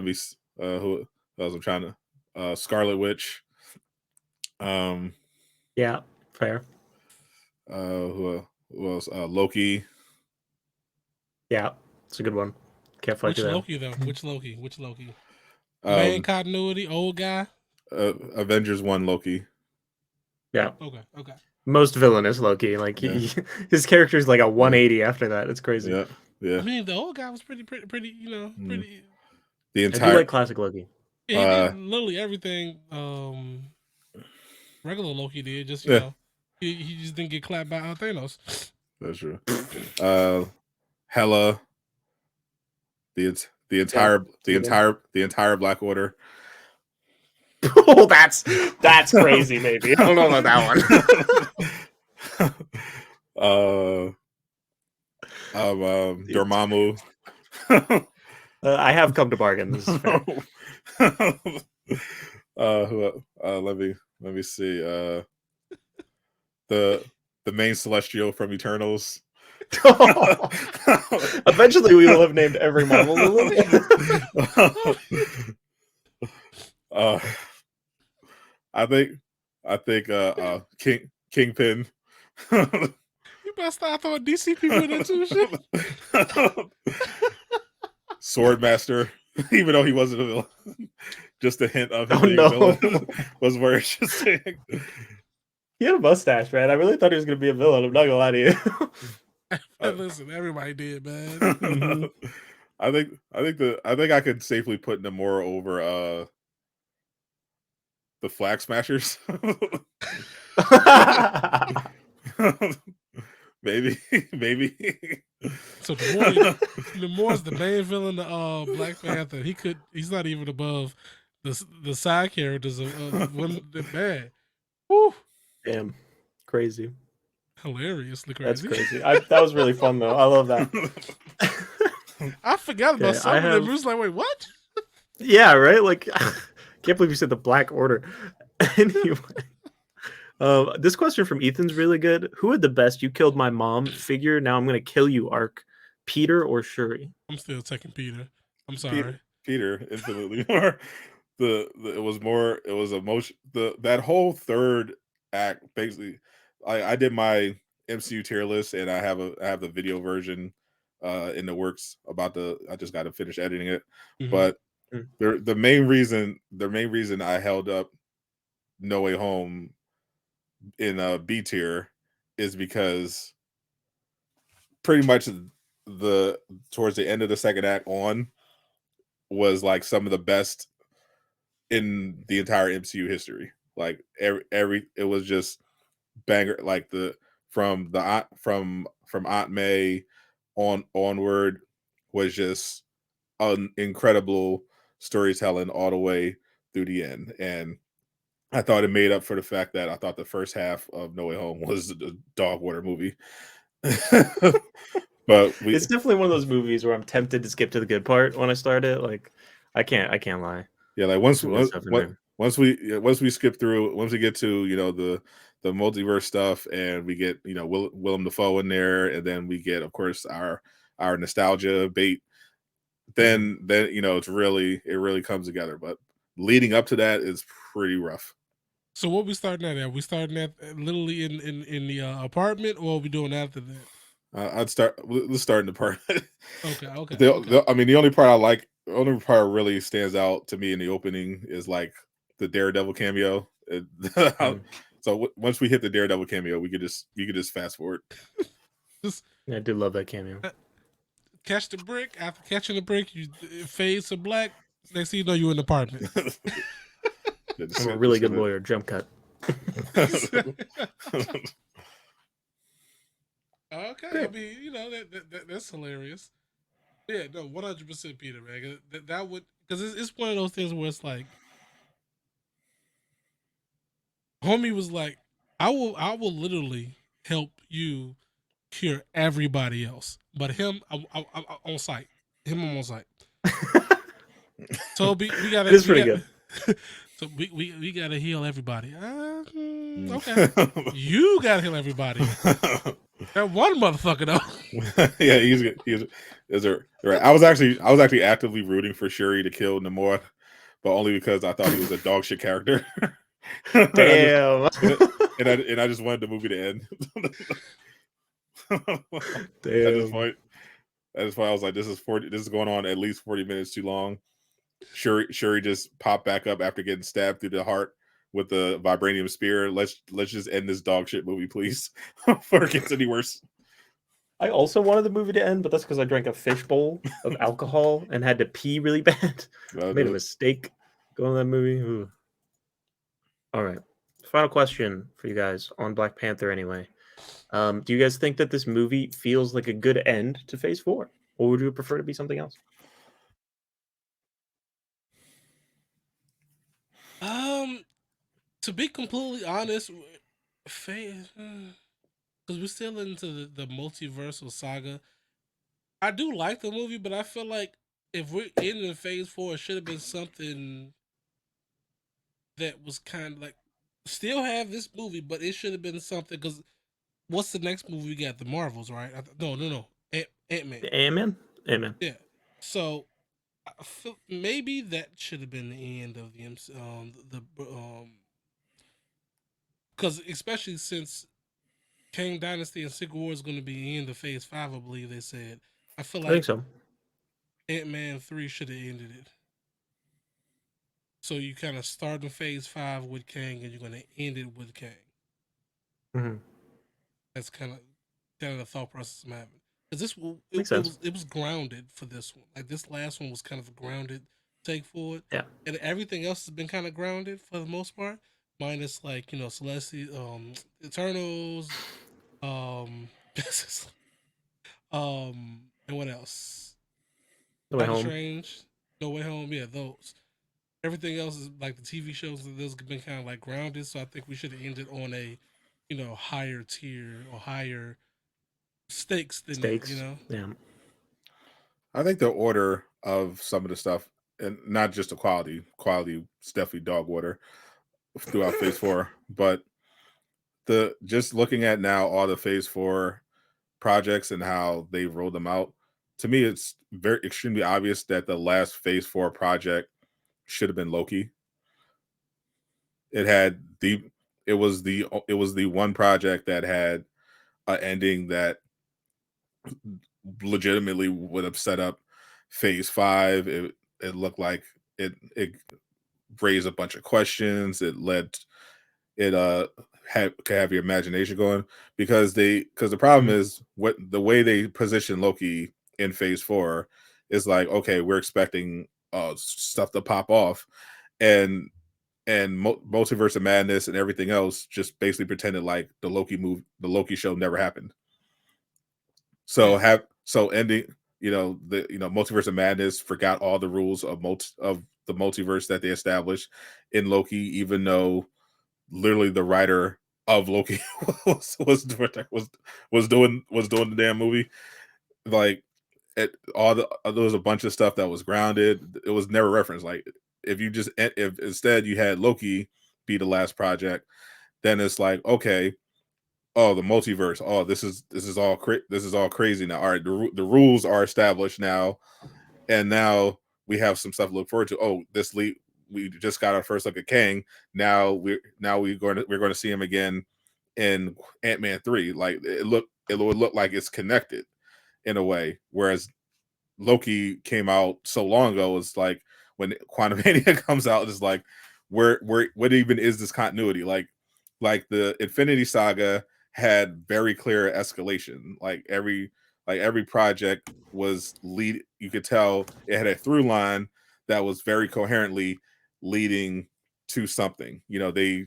D: me who else I'm trying to Scarlet Witch.
B: Yeah, fair.
D: Who else? Loki.
B: Yeah, it's a good one. Can't fight
C: Which Loki though? Which Loki? Main continuity, old guy.
D: Avengers 1 Loki.
B: Yeah.
C: Okay.
B: Most villainous Loki. Like his character is like a 180 after that. It's crazy.
D: Yeah.
C: I mean, the old guy was pretty. Pretty.
D: The entire.
B: I do like classic Loki.
C: Yeah, he did literally everything. Regular Loki did. Just he just didn't get clapped by Thanos.
D: That's true. Hela. The entire Black Order.
B: Oh, that's crazy. Maybe I don't know about that one.
D: Dormammu.
B: I have come to bargain. This is fair.
D: Let me see. the main Celestial from Eternals.
B: Eventually, we will have named every Marvel villain.
D: I think Kingpin.
C: You better start throwing DC people in there too. Shit.
D: Swordmaster, even though he wasn't a villain, just a hint of him being a villain was more interesting.
B: He had a mustache, man. I really thought he was gonna be a villain. I'm not gonna lie to you.
C: Listen, everybody did, man.
D: I think I could safely put Namor over the Flag Smashers. maybe.
C: So Namor's the main villain of Black Panther. He's not even above the side characters of women. Man, whew.
B: Damn, crazy.
C: Hilariously crazy.
B: That's crazy. That was really fun though. I love that.
C: I forgot about some of them. It was like, wait, what?
B: Yeah, right. Like, can't believe you said the Black Order. Anyway, this question from Ethan's really good. Who had the best "you killed my mom" figure? Now I'm gonna kill you arc. Peter or Shuri?
C: I'm still taking Peter. I'm sorry.
D: Peter infinitely more. It was emotion. That whole third act basically. I did my MCU tier list and I have the video version in the works I just got to finish editing it. Mm-hmm. But the main reason I held up No Way Home in B tier is because pretty much towards the end of the second act on was like some of the best in the entire MCU history. Like every it was just banger, like from Aunt May onward was just an incredible storytelling all the way through the end. And I thought it made up for the fact that I thought the first half of No Way Home was a dog water movie. But
B: it's definitely one of those movies where I'm tempted to skip to the good part when I start it. Like I can't lie.
D: Yeah, like once we skip through, once we get to the multiverse stuff, and we get Willem Dafoe in there, and then we get, of course, our nostalgia bait. Then it really comes together. But leading up to that is pretty rough.
C: So what we starting at? Are we starting at literally in the apartment, or are we doing after that?
D: Let's start in the apartment.
C: Okay.
D: I mean, the only part really stands out to me in the opening is like the Daredevil cameo. So once we hit the Daredevil cameo, you could just fast forward.
B: I do love that cameo.
C: Catch the brick. After catching the brick, you fade to black. Next thing you know, you're in the apartment.
B: I'm a really good lawyer. Jump cut.
C: Okay, great. I mean, that's hilarious. Yeah, no, 100% Peter, man. That would, because it's one of those things where it's like, homie was like, I will literally help you cure everybody else, but him, I'm on site. I'm on site. So we gotta.
B: It's pretty good.
C: So we gotta heal everybody. Okay, you gotta heal everybody. That one motherfucker though.
D: Yeah, he's right. I was actually actively rooting for Shuri to kill Namor, but only because I thought he was a dog shit character.
B: Damn.
D: and I just wanted the movie to end.
B: Damn.
D: At this point, I was like, this is going on at least 40 minutes too long. Shuri just popped back up after getting stabbed through the heart with the vibranium spear. Let's just end this dog shit movie, please, before it gets any worse.
B: I also wanted the movie to end, but that's because I drank a fishbowl of alcohol and had to pee really bad. Made a mistake going to that movie. Ooh. All right. Final question for you guys on Black Panther anyway. Do you guys think that this movie feels like a good end to Phase 4? Or would you prefer to be something else?
C: To be completely honest, Phase, because we're still into the multiversal saga. I do like the movie, but I feel like if we're in Phase 4, it should have been something that was kind of like still have this movie, but it should have been something. Because what's the next movie we got? The Marvels, right? No. Ant-Man.
B: Ant-Man? Ant-Man.
C: Yeah. So I feel maybe that should have been the end of the because especially since Kang Dynasty and Secret War is going to be in the Phase 5, I believe they said. I feel
B: I think
C: like
B: so.
C: Ant-Man 3 should have ended it. So you kind of start in Phase 5 with Kang, and you're going to end it with Kang.
B: Mm-hmm.
C: That's kind of the thought process I'm having. Because
B: Makes sense.
C: it was grounded for this one. Like this last one was kind of a grounded take for it.
B: Yeah.
C: And everything else has been kind of grounded for the most part, minus like Eternals, um, and what else?
B: No Way
C: Doctor
B: Home.
C: Strange, No Way Home. Yeah, those. Everything else is like the TV shows. Those have been kind of like grounded. So I think we should have ended on a, higher tier or higher stakes than that.
B: Stakes. Yeah.
D: I think the order of some of the stuff, and not just the quality is definitely dog water throughout Phase 4, but the just looking at now all the Phase 4 projects and how they rolled them out, to me it's very extremely obvious that the last Phase 4 project should have been Loki. It was the one project that had an ending that legitimately would have set up Phase 5. It looked like it raised a bunch of questions. It led it could have your imagination going, because the problem is what the way they position Loki in Phase 4 is like, okay, we're expecting stuff to pop off, and Multiverse of Madness and everything else just basically pretended like the Loki show never happened. So ending, Multiverse of Madness forgot all the rules of the multiverse that they established in Loki, even though literally the writer of Loki was doing the damn movie. Like there was a bunch of stuff that was grounded. It was never referenced. Like if instead you had Loki be the last project, then it's like, okay, oh, the multiverse. Oh, this is all crazy now. All right, the rules are established now, and now we have some stuff to look forward to. Oh, we just got our first look at Kang. Now we're going to see him again in Ant-Man 3. Like it would look like it's connected in a way, whereas Loki came out so long ago. It's like when Quantumania comes out, it's like where what even is this continuity? Like the Infinity Saga had very clear escalation. Like every project was lead. You could tell it had a through line that was very coherently leading to something. They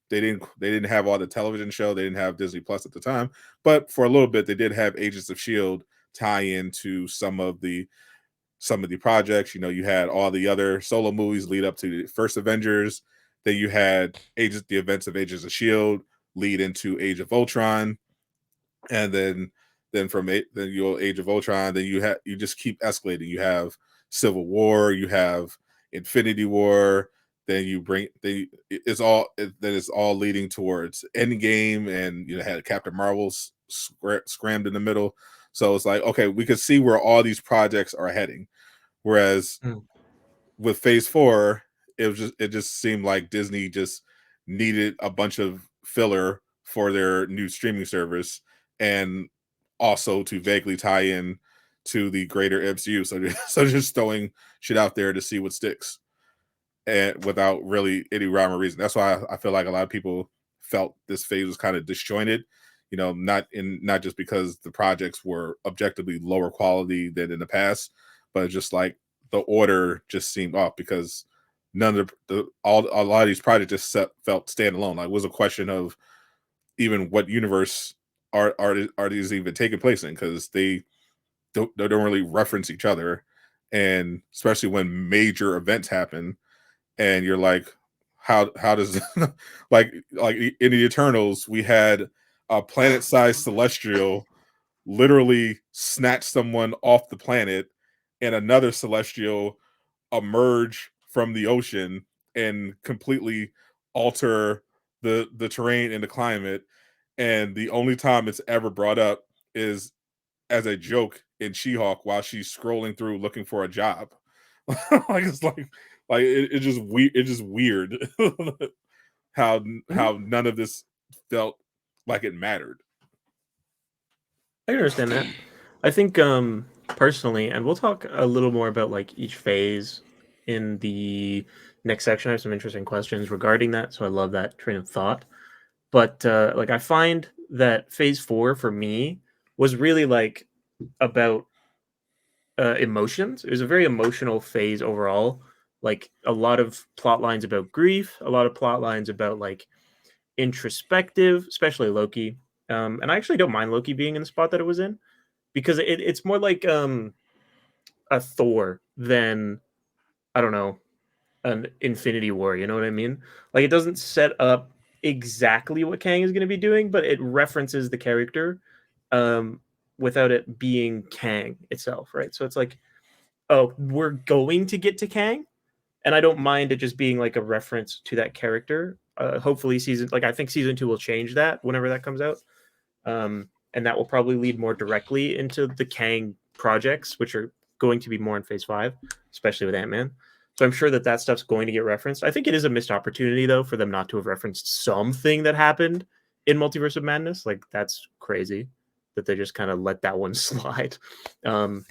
D: didn't have all the television show. They didn't have Disney Plus at the time, but for a little bit they did have Agents of Shield tie into some of the projects. You had all the other solo movies lead up to the first Avengers. Then you had the events of Agents of Shield lead into Age of Ultron, and then from Age of Ultron, then you just keep escalating. You have Civil War, you have Infinity War, then it's all leading towards Endgame, and had Captain Marvel's scrammed in the middle. So it's like, okay, we could see where all these projects are heading. Whereas with Phase 4, it just seemed like Disney just needed a bunch of filler for their new streaming service, and also to vaguely tie in to the greater MCU. So just throwing shit out there to see what sticks, and without really any rhyme or reason. That's why I feel like a lot of people felt this phase was kind of disjointed. Not just because the projects were objectively lower quality than in the past, but just like the order just seemed off, because none of a lot of these projects just felt standalone. Like it was a question of even what universe are these even taking place in, because they don't really reference each other, and especially when major events happen, and you're like, how does like in the Eternals, we had a planet-sized celestial literally snatch someone off the planet, and another celestial emerge from the ocean and completely alter the terrain and the climate, and the only time it's ever brought up is as a joke in She-Hulk while she's scrolling through looking for a job. It's it's just weird how none of this felt like it mattered.
B: I can understand that. I think personally, and we'll talk a little more about like each phase in the next section. I have some interesting questions regarding that, so I love that train of thought. But like I find that phase 4 for me was really like about emotions. It was a very emotional phase overall. Like a lot of plot lines about grief, a lot of plot lines about like introspective, especially Loki. And I actually don't mind Loki being in the spot that it was in because it's more like a Thor than I don't know an Infinity War. You know what I mean? Like it doesn't set up exactly what Kang is going to be doing, but it references the character um, without it being Kang itself, right? So it's like, oh, we're going to get to Kang, and I don't mind it just being like a reference to that character. Hopefully, I think season 2 will change that whenever that comes out, and that will probably lead more directly into the Kang projects, which are going to be more in Phase 5, especially with Ant-Man. So I'm sure that stuff's going to get referenced. I think it is a missed opportunity though for them not to have referenced something that happened in Multiverse of Madness. Like that's crazy that they just kind of let that one slide. But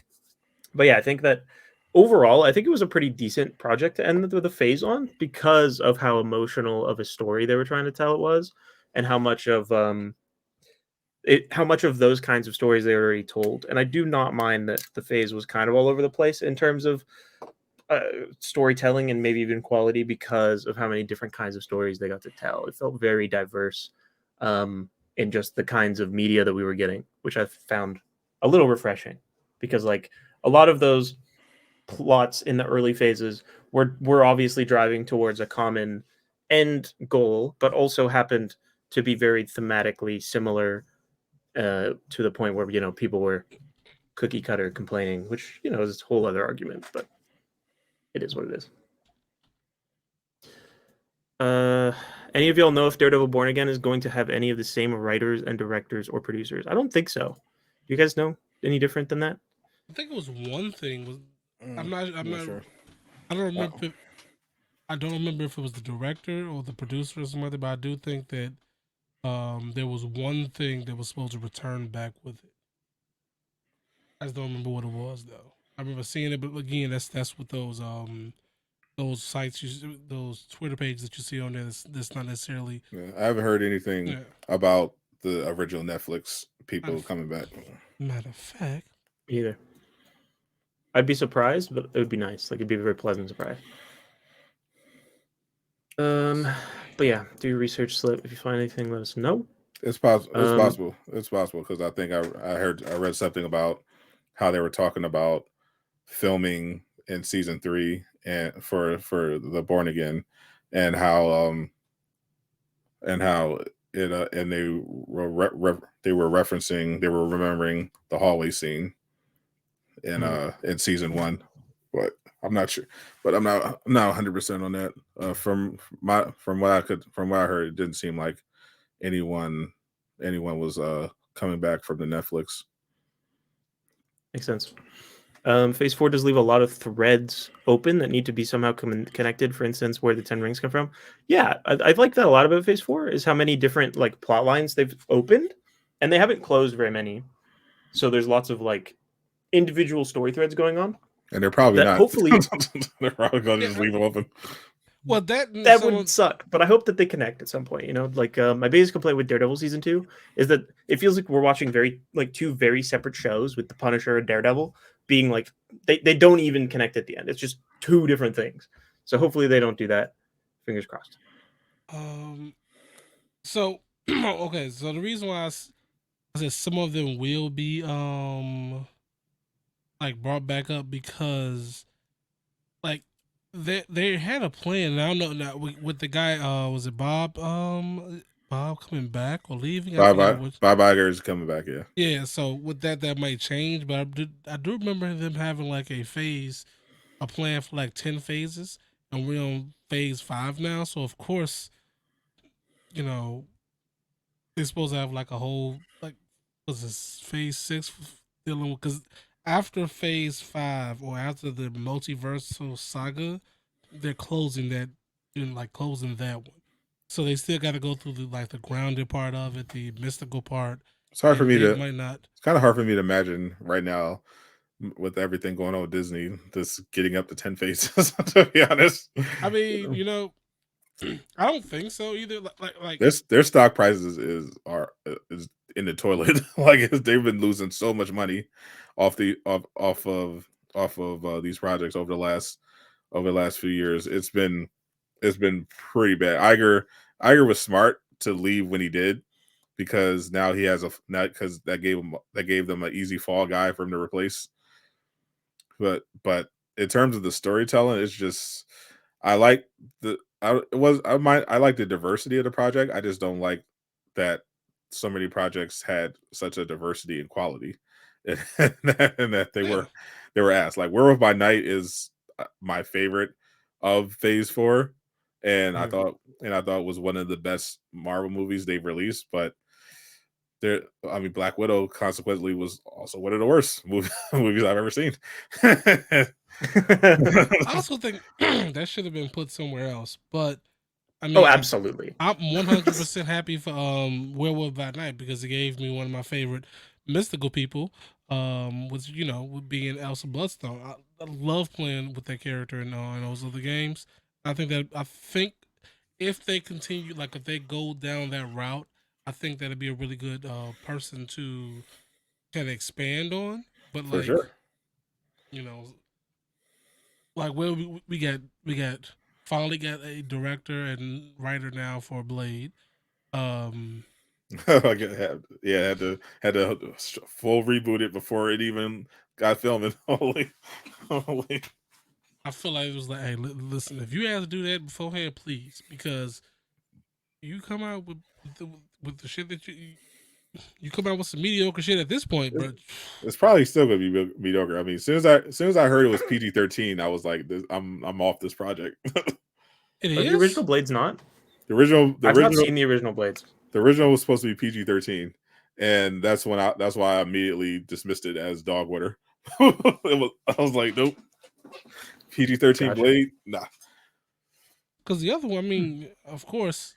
B: yeah, I think that overall, I think it was a pretty decent project to end with a phase on because of how emotional of a story they were trying to tell it was, and how much of those kinds of stories they already told. And I do not mind that the phase was kind of all over the place in terms of storytelling and maybe even quality because of how many different kinds of stories they got to tell. It felt very diverse in just the kinds of media that we were getting, which I found a little refreshing because like a lot of those plots in the early phases were obviously driving towards a common end goal, but also happened to be very thematically similar to the point where people were cookie cutter complaining, which is a whole other argument, but it is what it is. Any of y'all know if Daredevil Born Again is going to have any of the same writers and directors or producers? I don't think so. Do you guys know any different than that?
C: I think it was one thing. I'm not
D: sure.
C: I don't remember. I don't remember if it was the director or the producer or something, but I do think that there was one thing that was supposed to return back with it. I just don't remember what it was though. I remember seeing it, but again, that's what those sites, those Twitter pages that you see on there. That's not necessarily.
D: Yeah, I haven't heard anything about the original Netflix people coming back.
C: Matter of fact,
B: either. I'd be surprised, but it would be nice. Like it'd be a very pleasant surprise. But yeah, do your research, Slip. If you find anything, let us know.
D: It's possible. It's possible. It's possible because I think I read something about how they were talking about filming in season 3 and for the Born Again, and how it and they were remembering the hallway scene in season 1, but I'm not sure. But I'm not 100% on that. From what I heard, it didn't seem like anyone was coming back from the Netflix.
B: Makes sense. Phase 4 does leave a lot of threads open that need to be somehow connected. For instance, where the 10 rings come from. Yeah, I like that a lot about Phase 4 is how many different like plot lines they've opened, and they haven't closed very many. So there's lots of like individual story threads going on,
D: and they're probably not.
B: Hopefully,
D: they're probably going to just leave them open.
C: Well, that
B: would suck, but I hope that they connect at some point. Like my biggest complaint with Daredevil season 2 is that it feels like we're watching two very separate shows with the Punisher and Daredevil being like they don't even connect at the end. It's just two different things. So hopefully they don't do that. Fingers crossed.
C: So okay, so the reason why I said some of them will be like brought back up because like they had a plan. I don't know now with the guy. Was it Bob? Bob coming back or leaving?
D: Bob Iger is coming back. Yeah.
C: Yeah. So with that might change, but I do remember them having like a plan for like 10 phases, and we're on phase 5 now. So of course, they're supposed to have like a whole was this phase 6 dealing with, because after phase 5 or after the multiversal saga, they're closing that closing that one. So they still got to go through the grounded part of it, the mystical part.
D: It's hard for me to.
C: Might not.
D: It's kind of hard for me to imagine right now with everything going on with Disney, this getting up to 10 phases. To be honest,
C: I mean, I don't think so either. Like
D: their stock prices is in the toilet. Like they've been losing so much money off of these projects over the last few years. It's been pretty bad. Iger was smart to leave when he did, because now he has because that gave them an easy fall guy for him to replace. But in terms of the storytelling, it's just I like the diversity of the project. I just don't like that so many projects had such a diversity in quality, and that they were asked. Like Werewolf by Night is my favorite of Phase 4, and I thought it was one of the best Marvel movies they've released. But Black Widow consequently was also one of the worst movies I've ever seen.
C: I also think that should have been put somewhere else. But I mean,
B: absolutely.
C: I'm 100% happy for Werewolf by Night, because it gave me one of my favorite mystical people, with being Elsa Bloodstone. I love playing with that character in those other games. I think if they continue, if they go down that route, I think that'd be a really good person to kind of expand on. But
D: for sure,
C: we finally got a director and writer now for Blade.
D: had to full reboot it before it even got filming. Holy.
C: I feel like it was like, hey, listen, if you had to do that beforehand, please, because you come out with the shit that you come out with some mediocre shit at this point, bro.
D: It's probably still gonna be mediocre. I mean, as soon as I heard it was PG-13, I was like, I'm off this project.
C: It is?
B: The original Blade's not.
D: I've
B: not seen the original Blades.
D: The original was supposed to be PG-13, and that's why I immediately dismissed it as dog water. I was like, nope, PG-13 Blade, nah.
C: Because the other one, I mean, of course,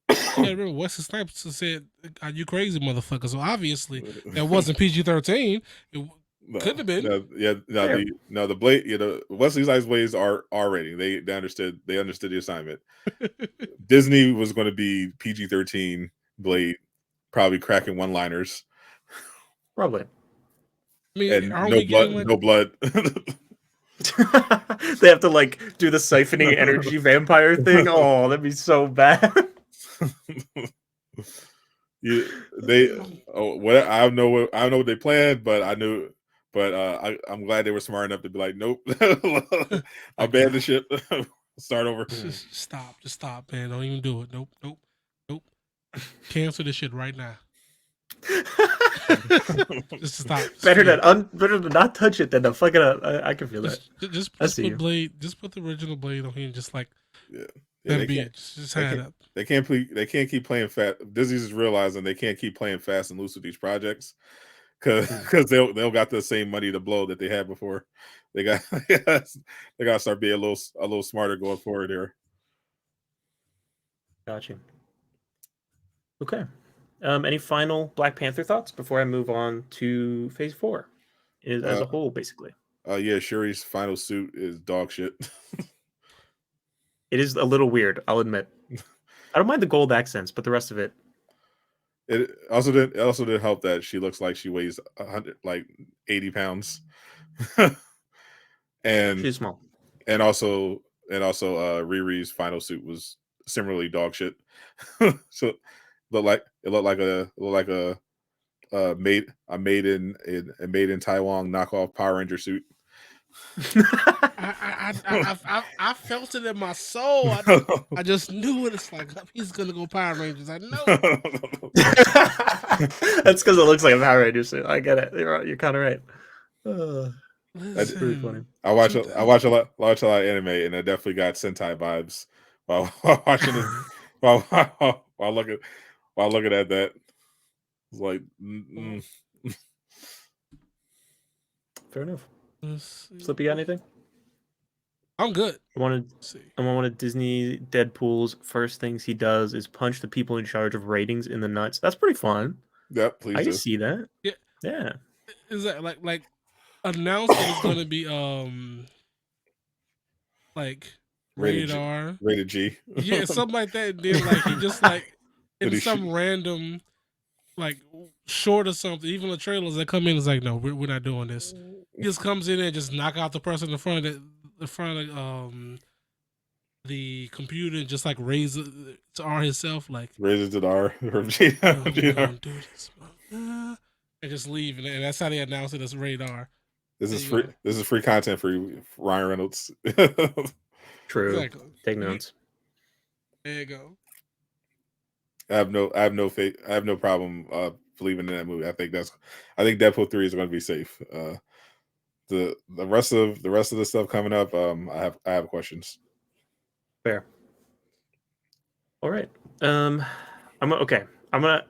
C: you gotta remember Wesley Snipes said, "Are you crazy, motherfucker?" So obviously, that wasn't PG-13. It could have been.
D: The Blade, Wesley Snipes Blades are R-rating. They understood the assignment. Disney was going to be PG-13 Blade, probably cracking one-liners.
B: Probably.
C: I mean,
D: and no blood.
B: They have to do the siphoning energy vampire thing. Oh, that'd be so bad.
D: I don't know what they planned, but I'm glad they were smart enough to be like, nope, I'll ban the ship. Start over.
C: Just stop, man. Don't even do it. Nope. Cancel this shit right now. Just stop.
B: Better to not touch it than to fucking. I can feel that.
C: Just put Blade. Just put the original Blade on here and just that'd be it. Just hang it up.
D: They can't keep playing fast. Disney's is realizing they can't keep playing fast and loose with these projects, because they'll got the same money to blow that they had before. They got to start being a little smarter going forward here.
B: Gotcha. Okay. Any final Black Panther thoughts before I move on to Phase 4 as a whole, basically?
D: Yeah, Shuri's final suit is dog shit.
B: It is a little weird, I'll admit. I don't mind the gold accents, but the rest of it.
D: It also didn't help that she looks like she weighs 80 pounds. And
B: she's small.
D: And also Riri's final suit was similarly dog shit. So it looked like a made in Taiwan knockoff Power Ranger suit.
C: I felt it in my soul. I just knew it. It's like, he's gonna go Power Rangers. I know.
B: That's because it looks like a Power Ranger suit. I get it. You're kind of right. That's pretty funny.
D: I watch a lot of anime, and I definitely got Sentai vibes while while looking at that, it's like,
B: fair enough. Slip, you got anything?
C: I'm good.
B: I want one of Disney Deadpool's first things he does is punch the people in charge of ratings in the nuts. That's pretty fun.
D: Yep, please.
B: I can see that.
C: Yeah. Is that like announced that it's gonna be like rated R,
D: rated G,
C: yeah, something like that. And then like he just like in some random like short or something, even the trailers that come in is like, no, we're not doing this. He just comes in and just knock out the person in front of the computer and just like raise it to R himself, like
D: raises it R.
C: We're gonna do this, and just leave, and that's how they announce it as radar.
D: This is free. This is free content for you, Ryan Reynolds.
B: True. Exactly. Take notes.
C: There you go.
D: I have no faith. I have no problem believing in that movie. I think Deadpool 3 is going to be safe. The rest of the stuff coming up, I have questions.
B: Fair. All right. I'm gonna.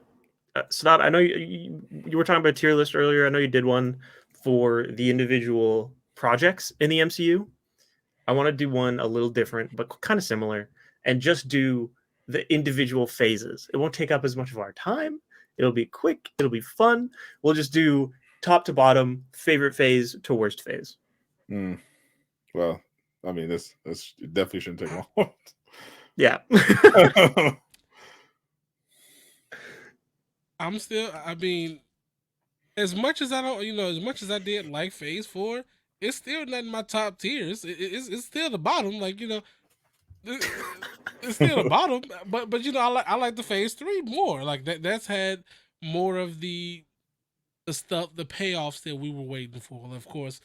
B: Sadat, I know you were talking about a tier list earlier. I know you did one for the individual projects in the MCU. I want to do one a little different, but kind of similar, and just do the individual phases. It won't take up as much of our time. It'll be quick. It'll be fun. We'll just do top to bottom, favorite phase to worst phase.
D: Well, I mean, this definitely shouldn't take long.
B: Yeah.
C: I mean, as much as I don't, as much as I did like Phase 4, it's still not in my top tiers. It's still the bottom, like, it's still the bottom. But I like the Phase 3 more. Like that's had more of the stuff, the payoffs that we were waiting for. Of course,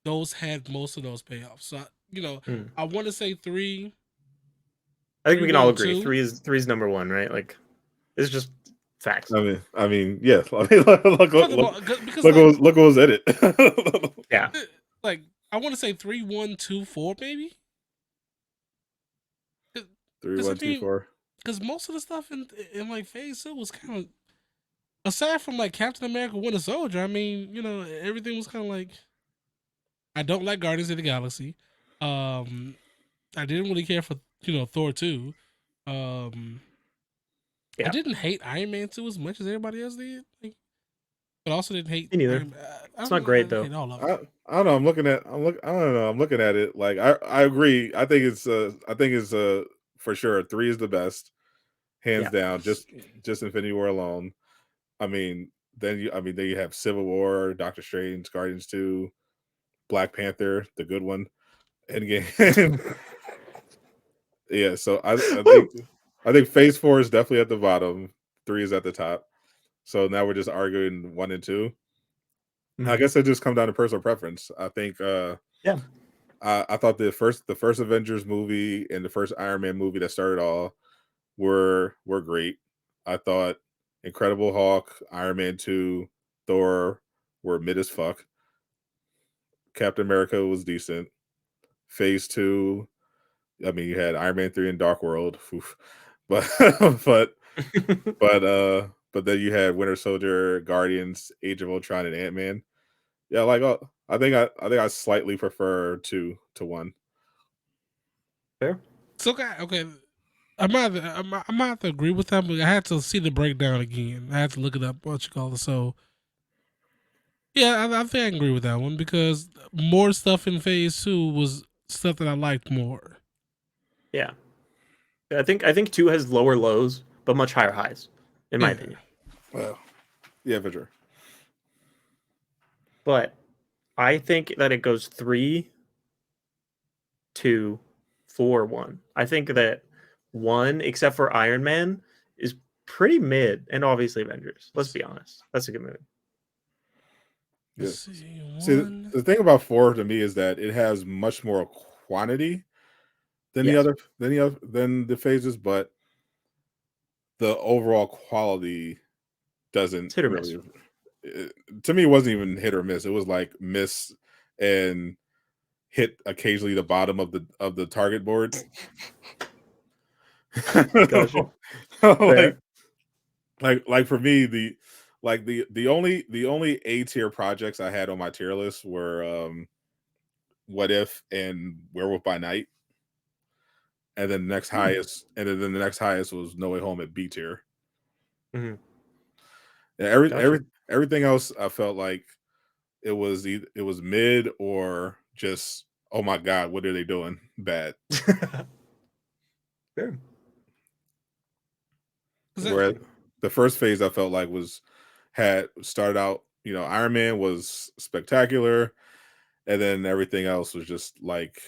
C: those had most of those payoffs. So I want to say 3.
B: I think we can all agree 3 is number 1, right? Like, it's just facts.
D: I mean, yeah. I mean, look what was edit.
B: Yeah.
C: Like, I want to say 3, 1, 2, 4, maybe.
D: 3, 1, 2, 4.
C: Because most of the stuff in like Phase 2 was kind of, aside from like Captain America: Winter Soldier, I mean, everything was kind of like. I don't like Guardians of the Galaxy. I didn't really care for Thor 2. I didn't hate Iron Man 2 as much as everybody else did. But also didn't hate.
B: Me neither. It's not great though.
D: I don't know. I'm looking at it. Like I agree. I think it's for sure 3 is the best, hands down. Just Infinity War alone. I mean, then you have Civil War, Doctor Strange, Guardians 2, Black Panther, the good one, Endgame. Yeah, so I think Phase 4 is definitely at the bottom. 3 is at the top. So now we're just arguing 1 and 2. I guess it just comes down to personal preference. I think I thought the first Avengers movie and the first Iron Man movie that started all were great. I thought Incredible Hulk, Iron Man 2, Thor were mid as fuck. Captain America was decent. Phase 2, I mean, you had Iron Man 3 and Dark World. Oof. But then you had Winter Soldier, Guardians, Age of Ultron, and Ant-Man. Yeah, like I think I slightly prefer 2 to 1.
B: Fair.
C: So okay, I might have to agree with that, but I had to see the breakdown again. I had to look it up. What you call it? So yeah, I think I can agree with that one because more stuff in Phase 2 was stuff that I liked more.
B: Yeah, I think 2 has lower lows but much higher highs, in my opinion.
D: Well, yeah, for sure.
B: But I think that it goes 3, 2, 4, 1. I think that 1, except for Iron Man, is pretty mid, and obviously Avengers. Let's be honest, that's a good movie.
D: Yes. See, the thing about 4 to me is that it has much more quantity than the phases, but the overall quality doesn't
B: hit or miss.
D: To me, it wasn't even hit or miss. It was like miss and hit occasionally the bottom of the target board.
B: Gotcha.
D: like for me, the only A tier projects I had on my tier list were What If and Werewolf by Night, and then the next highest was No Way Home at B tier.
B: Mm-hmm.
D: Yeah, everything else I felt like it was mid or just, oh my god, what are they doing? Bad.
B: Fair.
D: Where the first phase I felt like had started out, Iron Man was spectacular, and then everything else was just like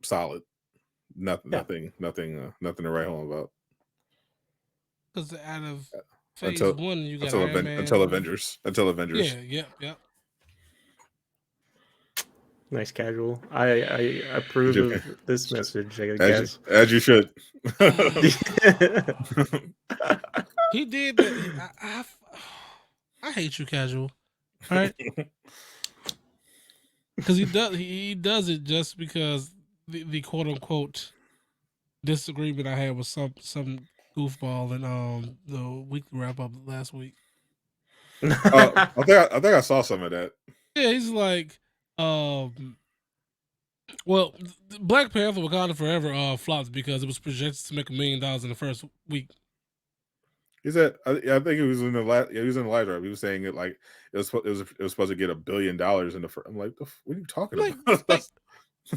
D: solid. Nothing to write home about.
C: Because out of phase
D: Until
C: 1, you got Iron Man.
D: until Avengers.
C: Yeah.
B: Nice casual. I approve of this message, I guess.
D: As you should.
C: He did that. I hate you, casual. All right, because he does it just because the quote unquote disagreement I had with some goofball in the weekly wrap up last week.
D: I think I saw some of that.
C: Yeah, he's like, well, Black Panther Wakanda Forever flopped because it was projected to make $1 million in the first week.
D: He said, I think he was in the last. He was in the live drive. He was saying it like it was supposed to get $1 billion in the first. I'm like, what are you talking about?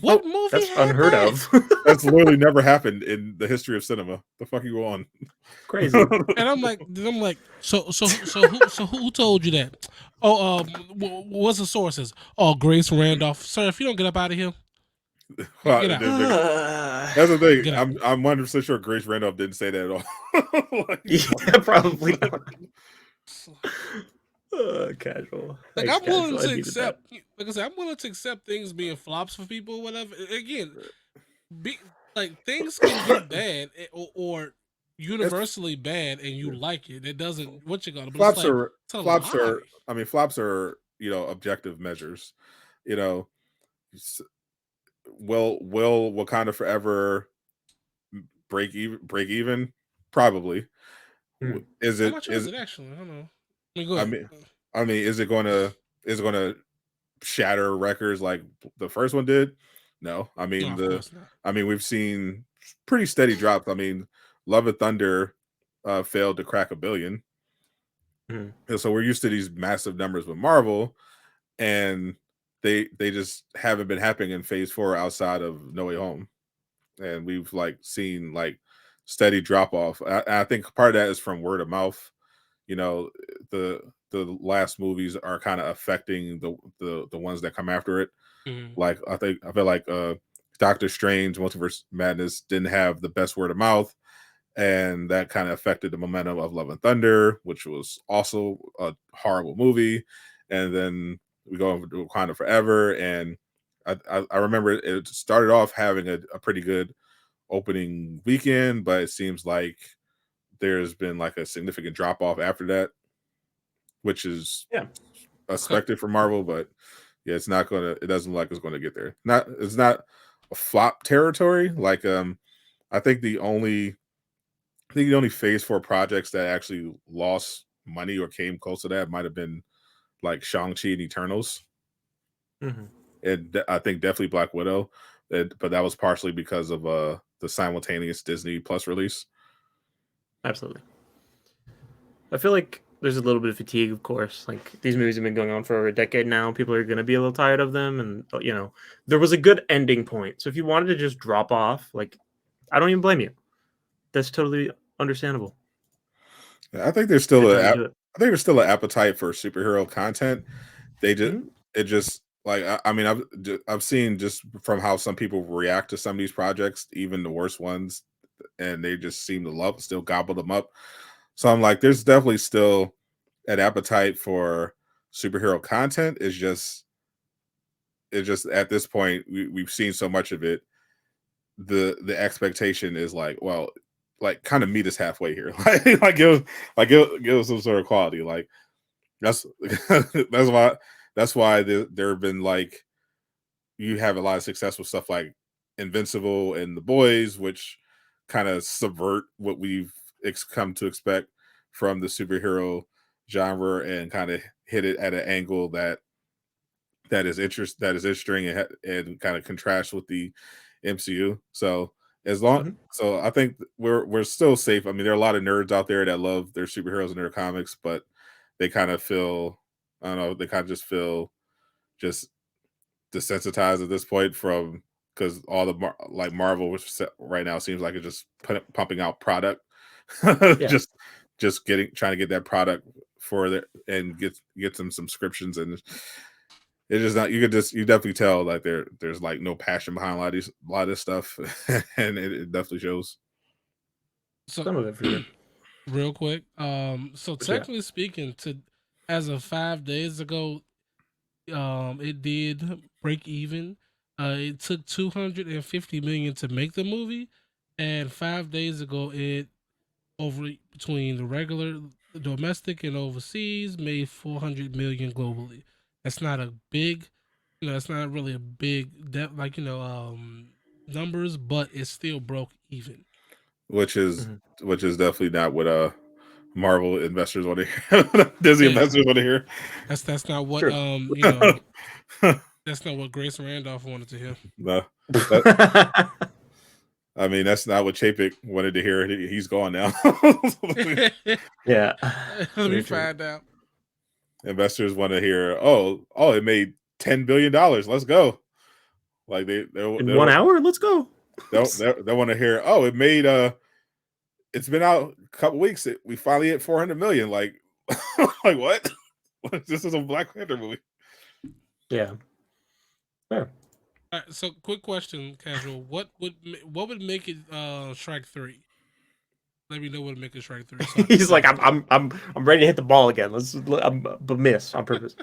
C: What movie?
B: That's unheard of.
D: That's literally never happened in the history of cinema. The fuck you on?
B: Crazy.
C: And I'm like, so who told you that? Oh, what's the sources? Oh, Grace Randolph. Sir, if you don't get up out of here, get out.
D: That's the thing. I'm 100% sure Grace Randolph didn't say that at all.
B: Yeah, probably not. Casual.
C: Like, I'm willing to accept. Like I said, I'm willing to accept things being flops for people, or whatever. Again, things can be bad or universally bad, and you like it. It doesn't. What you got?
D: Flops are. I mean, flops are objective measures. Will Wakanda Forever break even? Probably. Is it?
C: How much was it actually? I don't know.
D: I mean, is it going to shatter records like the first one did? No. I mean, we've seen pretty steady drops. I mean, Love and Thunder failed to crack $1 billion. Mm-hmm. So we're used to these massive numbers with Marvel, and they just haven't been happening in phase 4 outside of No Way Home. And we've seen steady drop off. I think part of that is from word of mouth. The last movies are kind of affecting the ones that come after it. Mm-hmm. I feel like Doctor Strange Multiverse Madness didn't have the best word of mouth, and that kind of affected the momentum of Love and Thunder, which was also a horrible movie. And then we go over to Wakanda Forever, and I remember it started off having a pretty good opening weekend, but it seems like there's been a significant drop off after that, which is expected for Marvel. But yeah, it doesn't look like it's gonna get there. It's not a flop territory. I think the only phase 4 projects that actually lost money or came close to that might have been Shang-Chi and Eternals. Mm-hmm. And I think definitely Black Widow, but that was partially because of the simultaneous Disney Plus release.
B: Absolutely. I feel like there's a little bit of fatigue, of course. These movies have been going on for over a decade now. People are going to be a little tired of them. And, there was a good ending point. So if you wanted to just drop off, I don't even blame you. That's totally understandable.
D: Yeah, I think there's still an appetite for superhero content. I've seen just from how some people react to some of these projects, even the worst ones, and they just seem to still gobble them up. So I'm like, there's definitely still an appetite for superhero content. It's just at this point we've seen so much of it. The expectation is kind of meet us halfway here. Give us some sort of quality. That's why there have been you have a lot of success with stuff like Invincible and The Boys, which kind of subvert what we've come to expect from the superhero genre and kind of hit it at an angle that is interesting and kind of contrasts with the MCU. So so I think we're still safe. I mean, there are a lot of nerds out there that love their superheroes and their comics, but they kind of feel, I don't know, they kind of just feel just desensitized at this point from, because all the like Marvel right now seems like it's just pumping out product, just trying to get that product for and get some subscriptions, and it's just not, you definitely tell like there's like no passion behind a lot of this stuff, and it definitely shows.
C: So,
B: some of it for sure.
C: Real quick, so technically speaking, as of 5 days ago, it did break even. It took 250 million to make the movie, and 5 days ago, it between the regular, the domestic, and overseas made 400 million globally. That's not a big, it's not really a big numbers, but it still broke even.
D: Which is definitely not what Marvel investors want to hear. Disney investors want to hear.
C: That's not what that's not what Grace Randolph wanted to hear.
D: No. I mean, that's not what Chapek wanted to hear. He's gone now.
B: Yeah.
C: Let me find out.
D: Investors want to hear, oh, it made $10 billion. Let's go. Like they
B: in 1 hour, let's go.
D: They want to hear, oh, it made it's been out a couple weeks. We finally hit 400 million. Like, like what? This is a Black Panther movie.
B: Yeah. Fair.
C: All right, so quick question, Casual. What would make it strike 3? Let me know what would make it strike 3. So
B: He's like, I'm ready to hit the ball again. But miss on purpose.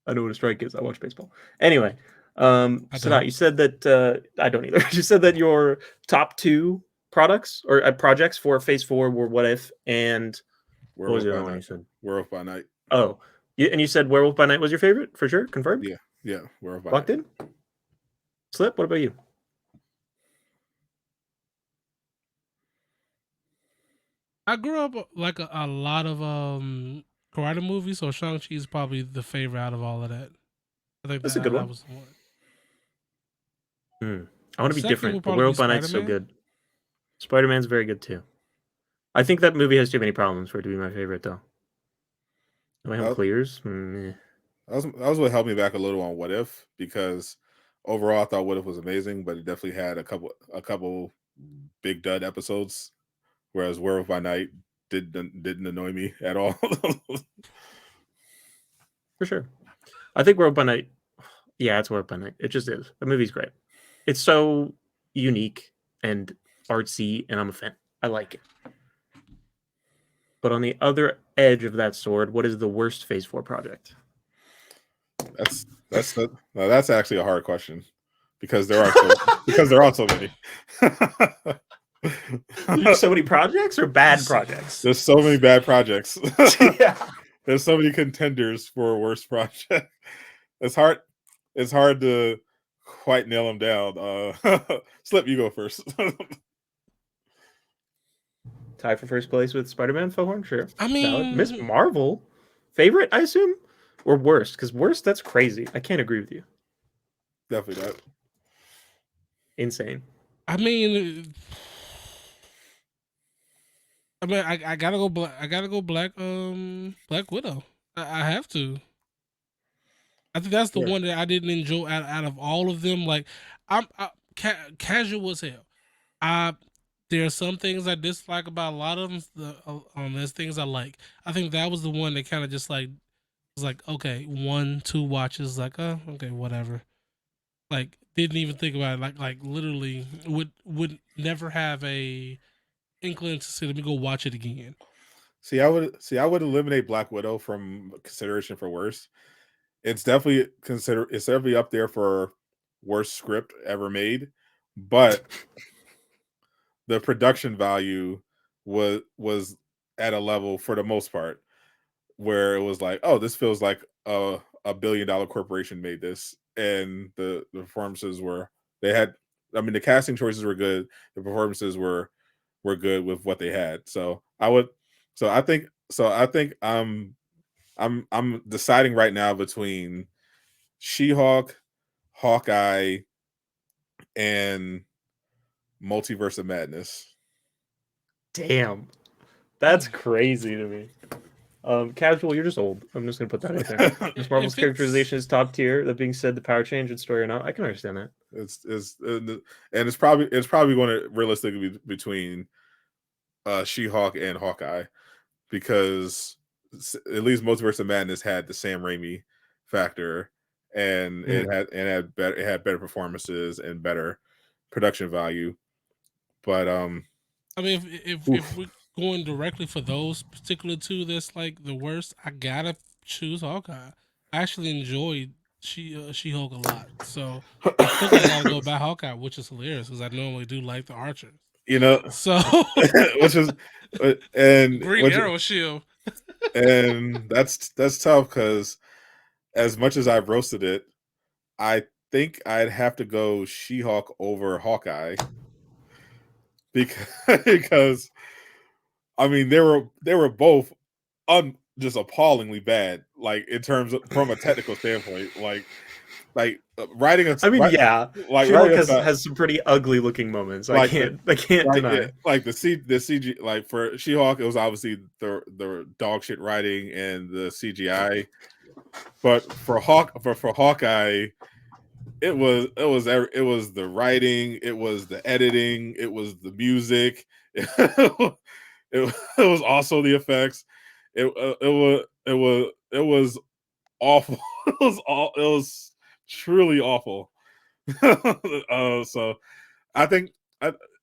B: I know what a strike is. I watch baseball. Anyway, Sadat, you said that I don't either. You said that your top 2 products or projects for Phase 4 were What If and what was the other one you said?
D: Werewolf by Night.
B: Oh, and you said Werewolf by Night was your favorite for sure? Confirmed?
D: Yeah, Werewolf by
B: Locked
D: Night.
B: in? Slip, what about you?
C: I grew up like a lot of karate movies, so Shang-Chi is probably the favorite out of all of that. I think
B: that's a good one.
C: Was the one.
B: I want to be different, but Werewolf by Night's so good. Spider-Man's very good too. I think that movie has too many problems for it to be my favorite, though. Am I having clears?
D: That was what held me back a little on What If, because overall I thought What If was amazing, but it definitely had a couple big dud episodes, whereas Werewolf by Night didn't annoy me at all.
B: For sure. I think Werewolf by Night, yeah, it's Werewolf by Night. It just is. The movie's great. It's so unique and artsy, and I'm a fan. I like it. But on the other edge of that sword, what is the worst Phase 4 project?
D: That's actually a hard question, because there are so many.
B: There's so many projects or bad projects?
D: There's so many bad projects.
B: Yeah.
D: There's so many contenders for a worst project. It's hard to quite nail them down. Slip, you go first.
B: Tie for first place with Spider-Man, Foghorn? Sure.
C: I mean,
B: Miss Marvel. Favorite, I assume? Or worst? Because worst, that's crazy. I can't agree with you.
D: Definitely not.
B: Insane.
C: I mean, I gotta go black. I gotta go Black Widow. I have to. I think that's the one that I didn't enjoy out of all of them. Like, I'm casual as hell. There are some things I dislike about a lot of them. There's things I like. I think that was the one that kind of just like was like, okay, 1-2 watches, like, oh, okay, whatever. Like, didn't even think about it. Like literally would never have a inkling to say, let me go watch it again.
D: I would eliminate Black Widow from consideration for worst. It's definitely up there for worst script ever made, but the production value was at a level, for the most part, where it was like, oh, this feels like a $1 billion corporation made this, and the performances they had I mean, the casting choices were good. The performances were good with what they had. So I think I'm deciding right now between She-Hulk, Hawkeye, and Multiverse of Madness.
B: Damn, that's crazy to me. Casual, you're just old. I'm just gonna put that out there. Miss Marvel's characterization is top tier. That being said, the power change and story or not, I can understand that.
D: It's probably going to realistically be between She-Hulk and Hawkeye, because at least Multiverse of Madness had the Sam Raimi factor, and it had better performances and better production value. But
C: I mean, if we're going directly for those particular two, that's like the worst, I gotta choose Hawkeye. I actually enjoyed She-Hulk a lot, so I think I gotta go by Hawkeye, which is hilarious because I normally do like the Archers. So
D: which is and
C: Green Arrow shield,
D: and that's tough because as much as I've roasted it, I think I'd have to go She-Hulk over Hawkeye because I mean they were both just appallingly bad, like in terms of from a technical standpoint, like writing a.
B: I mean, yeah,
D: like
B: She-Hulk has some pretty ugly looking moments. I can't deny.
D: Like the CG, like for She-Hulk, it was obviously the dog shit writing and the CGI, but for Hawkeye, it was the writing, it was the editing, it was the music, it was also the effects. It was awful. It was truly awful. So I think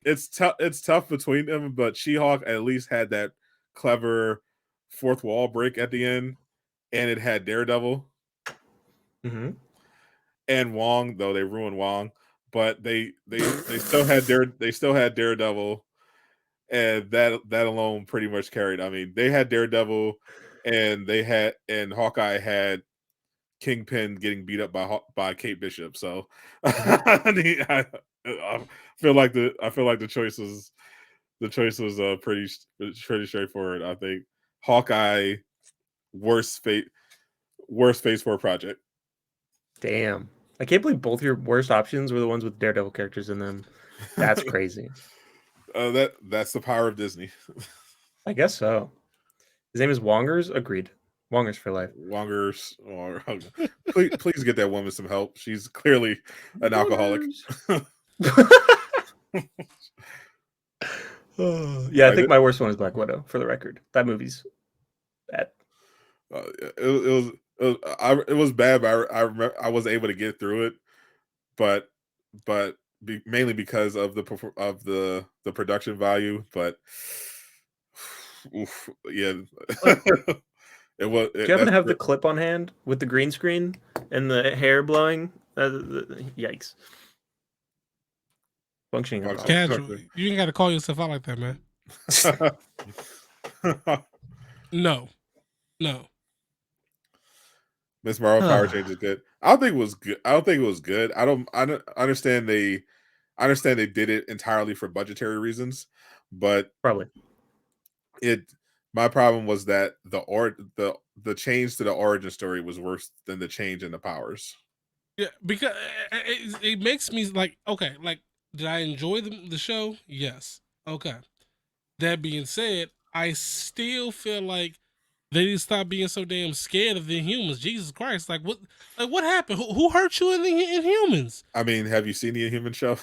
D: it's tough between them, but She-Hulk at least had that clever fourth wall break at the end, and it had Daredevil.
B: Mm-hmm.
D: And Wong, though they ruined Wong, but they still had Daredevil, and that alone pretty much carried. I mean, they had Daredevil, and Hawkeye had Kingpin getting beat up by Kate Bishop. So I feel like the choice was pretty straightforward. I think Hawkeye worst Phase 4 project.
B: Damn, I can't believe both your worst options were the ones with Daredevil characters in them. That's crazy.
D: That's the power of Disney.
B: I guess so. His name is Wongers. Agreed. Wongers for life.
D: Wongers. Please get that woman some help. She's clearly an alcoholic.
B: Yeah, I think my worst one is Black Widow, for the record. That movie's bad.
D: It was bad, but I remember I was able to get through it, but mainly because of the production value. But oof, yeah, it was.
B: Do you happen to have the clip on hand with the green screen and the hair blowing? Yikes! Functioning.
C: Casual. You ain't got to call yourself out like that, man. No.
D: Miss Marvel power change is good. I don't think it was good. I understand they did it entirely for budgetary reasons, but
B: probably
D: my problem was that the change to the origin story was worse than the change in the powers.
C: Yeah, because it makes me like, okay, like, did I enjoy the show? Yes. Okay. That being said, I still feel like they need to stop being so damn scared of the Inhumans. Jesus Christ! Like what happened? Who hurt you in the Inhumans?
D: I mean, have you seen the Inhuman show?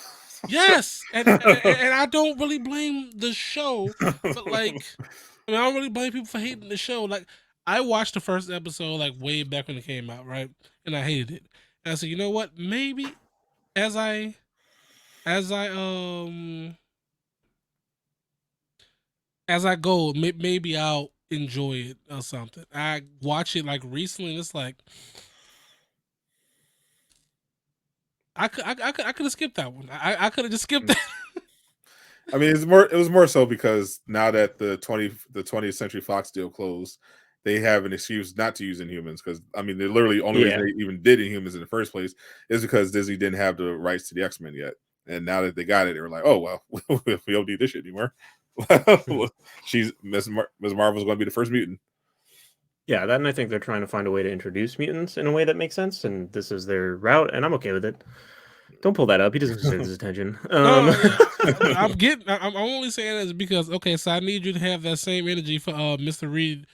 C: Yes, and I don't really blame the show, but like, I mean, I don't really blame people for hating the show. Like, I watched the first episode like way back when it came out, right? And I hated it. And I said, you know what? Maybe as I go, maybe I'll enjoy it or something. I watch it like recently, and it's like I could have skipped that one. I could have just skipped that.
D: I mean, it was more so because now that the 20th Century Fox deal closed, they have an excuse not to use Inhumans, because I mean, the literally only reason they even did Inhumans in the first place is because Disney didn't have the rights to the X-Men yet. And now that they got it, they were like, oh well, we don't need this shit anymore. She's Ms. Marvel's going to be the first mutant.
B: Yeah, that, and I think they're trying to find a way to introduce mutants in a way that makes sense, and this is their route, and I'm okay with it. Don't pull that up. He doesn't deserve his attention.
C: No, I'm only saying this because so I need you to have that same energy for Mr. Reed.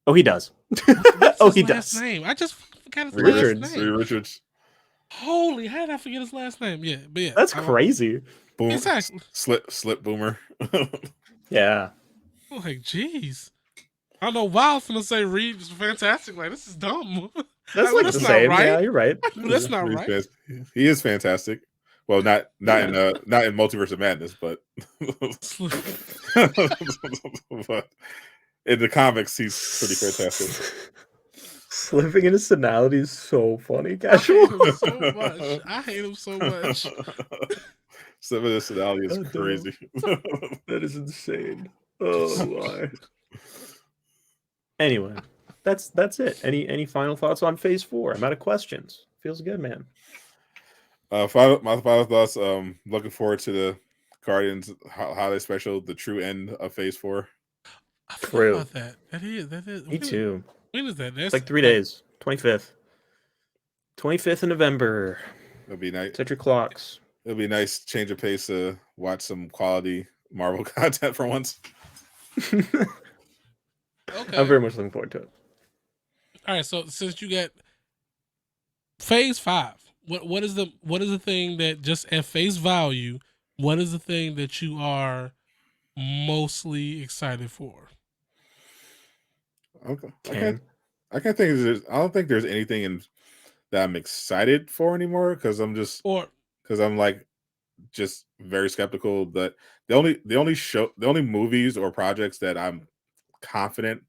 B: Oh, he does.
C: What's his last name? I just forgot his last name.
D: Richards.
C: Holy, how did I forget his last name? Yeah, but yeah,
B: that's crazy.
D: Boom,
C: exactly.
D: Slip Boomer.
B: Yeah.
C: Like, jeez. I don't know why I was gonna say Reed is fantastic. Like, this is dumb.
B: That's like the same.
C: Right.
B: Yeah, you're right.
C: That's not right.
D: He is fantastic. Well, not in Multiverse of Madness, but but in the comics, he's pretty fantastic.
B: Slipping into senility is so funny, Casual.
C: I hate him so much.
D: Some of the senility is crazy.
B: That is insane. Oh my. Anyway, that's it. Any final thoughts on Phase 4? I'm out of questions. Feels good, man.
D: My final thoughts. Looking forward to the Guardians holiday special, the true end of Phase 4.
C: I forgot about that. That is.
B: Me too.
C: When is that?
B: It's like 3 days. 25th. 25th of November.
D: It'll be nice.
B: Set your clocks.
D: It'll be a nice change of pace to watch some quality Marvel content for once.
C: Okay.
B: I'm very much looking forward to it.
C: All right, so since you got Phase 5, what is the thing that just at face value, what is the thing that you are mostly excited for?
D: Okay. I can't think I don't think there's anything that I'm excited for anymore because I'm just like just very skeptical that the only movies or projects that I'm confident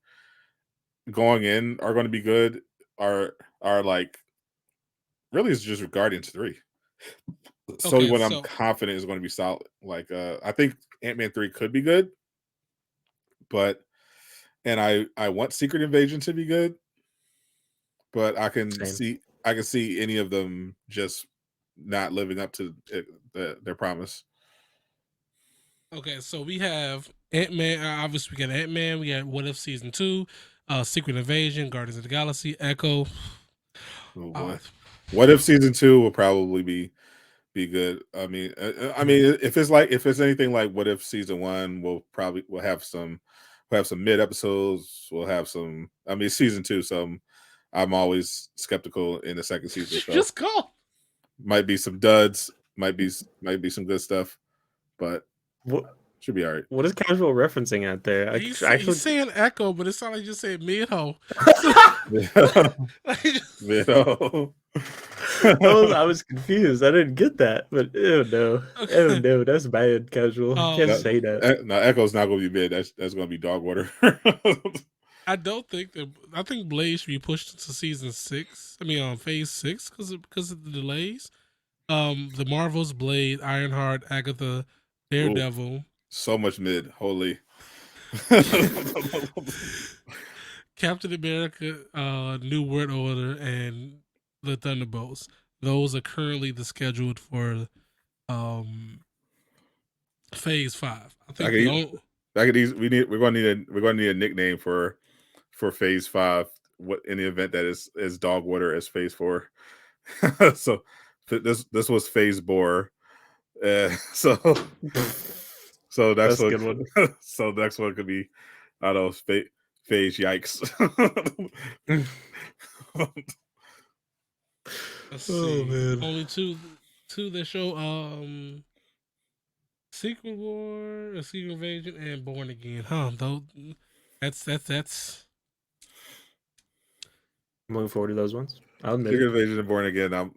D: going in are going to be good are like really it's just Guardians 3. So what I'm confident is going to be solid. Like I think Ant-Man 3 could be good, and I want Secret Invasion to be good, but I can see any of them just not living up to their promise.
C: Okay, so we have Ant-Man. Obviously, we got Ant-Man. We got What If Season 2, Secret Invasion, Guardians of the Galaxy, Echo.
D: What If Season 2 will probably be good. I mean, if it's anything like What If Season 1, we'll have some mid episodes. We'll have some. I mean, Season 2. So I'm always skeptical in the second season. So
C: just go.
D: Might be some duds. Might be some good stuff, but should be all right.
B: What is Casual referencing out there?
C: He's saying Echo, but it sounds like you just said mid-ho.
D: Mid-ho.
B: I was confused. I didn't get that, but no, that's bad, Casual. You can't say that.
D: No, Echo's not going to be mid. That's going to be dog water.
C: I think Blade should be pushed into season 6. I mean, on Phase 6 because of the delays. The Marvels, Blade, Ironheart, Agatha, Daredevil.
D: Ooh, so much mid. Holy.
C: Captain America, New World Order, and the Thunderbolts. Those are currently the scheduled for Phase 5. I think
D: we're going to need a nickname for Phase 5. What in the event that is dog water as Phase 4. So this was Phase Bore. So that's a good one. So next one could be I don't know Phase Yikes.
C: Let's see. Man. Only two that show Secret War, Secret Invasion, and Born Again. Though that's.
B: I'm looking forward to those ones. I'll admit
D: Secret Invasion and Born Again. I'm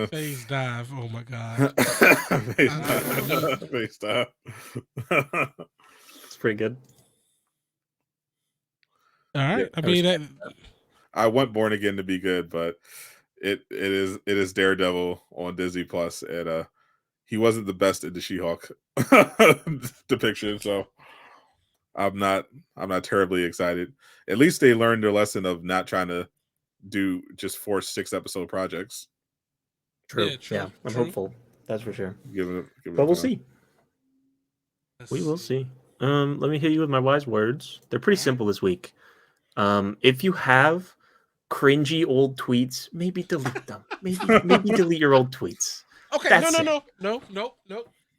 C: Phase Dive. Oh my god.
D: Phase Dive.
B: It's pretty good.
C: All right. Yeah,
D: I want Born Again to be good, but it is Daredevil on Disney Plus, and he wasn't the best in the She-Hulk depiction, so I'm not terribly excited. At least they learned their lesson of not trying to do just 4-6 episode projects.
B: True. Yeah, I'm hopeful. That's for sure.
D: Give it
B: but we'll see. We will see. Let me hit you with my wise words. They're pretty simple this week. If you have cringy old tweets, maybe delete them. Maybe delete your old tweets.
C: Okay,
B: That's
C: no.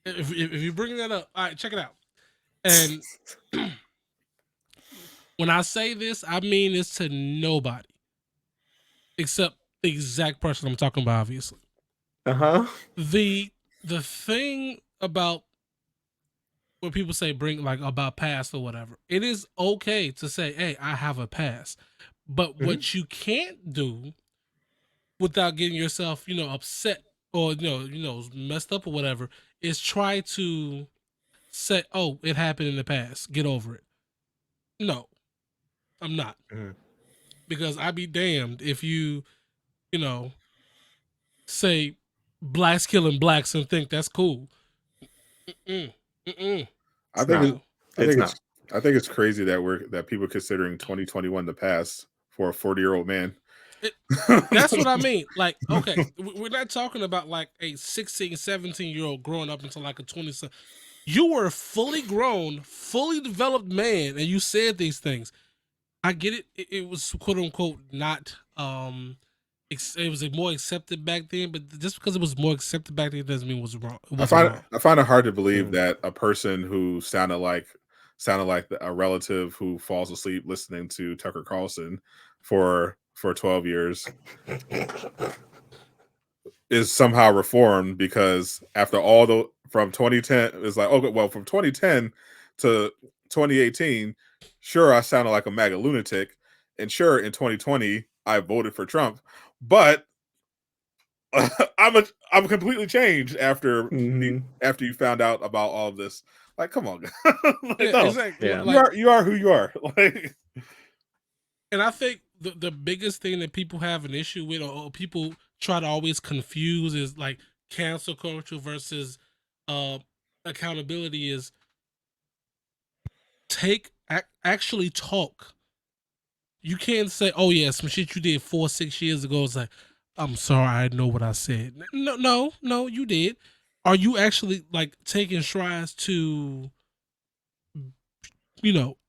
C: If you bring that up, all right, check it out. And when I say this, I mean this to nobody except the exact person I'm talking about, obviously. The thing about when people say bring like about past or whatever, it is okay to say, hey, I have a past. But what you can't do without getting yourself, upset or messed up or whatever, is try to say, oh, it happened in the past. Get over it. No, I'm not. Because I'd be damned if you say blacks killing blacks and think that's cool.
D: I think it's crazy that people considering 2021 the past for a 40-year-old man.
C: That's what I mean. Like, okay, we're not talking about like a 16, 17-year-old growing up into like a 20. You were a fully grown, fully developed man, and you said these things. I get it. It was quote unquote not. It was more accepted back then, but just because it was more accepted back then doesn't mean it was wrong.
D: I find it hard to believe that a person who sounded like a relative who falls asleep listening to Tucker Carlson for 12 years is somehow reformed, because after all from 2010, it's like, okay, well, from 2010 to 2018, sure, I sounded like a MAGA lunatic, and sure, in 2020 I voted for Trump, but I'm completely changed after you found out about all of this. Like, come on,
C: exactly.
D: You are who you are. Like,
C: and I think the biggest thing that people have an issue with, or people try to always confuse, is like cancel culture versus accountability. Is actually talk. You can't say, "Oh yeah, some shit you did 4-6 years ago." It's like, I'm sorry, I know what I said. No, you did. Are you actually like taking strides to,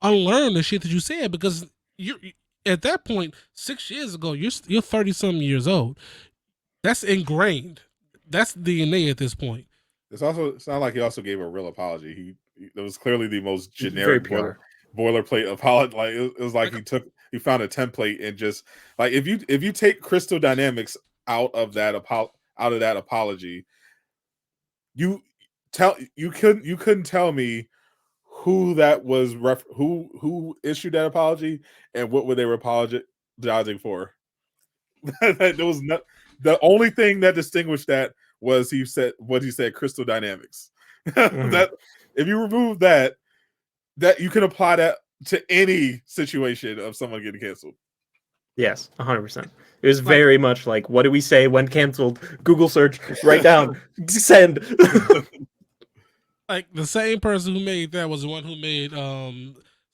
C: unlearn the shit that you said? Because you're at that point 6 years ago, you're 30-something years old. That's ingrained. That's DNA at this point.
D: It's not like he also gave a real apology. It was clearly the most generic boilerplate apology. Like it was like he found a template, and just like if you take Crystal Dynamics out of that apology, you couldn't tell me who that was who issued that apology and what were they were apologizing for. There was the only thing that distinguished that was he said Crystal Dynamics. That if you remove that you can apply that to any situation of someone getting canceled.
B: Yes, 100%. It was very much like, what do we say when canceled? Google search, write down, send.
C: Like the same person who made that was the one who made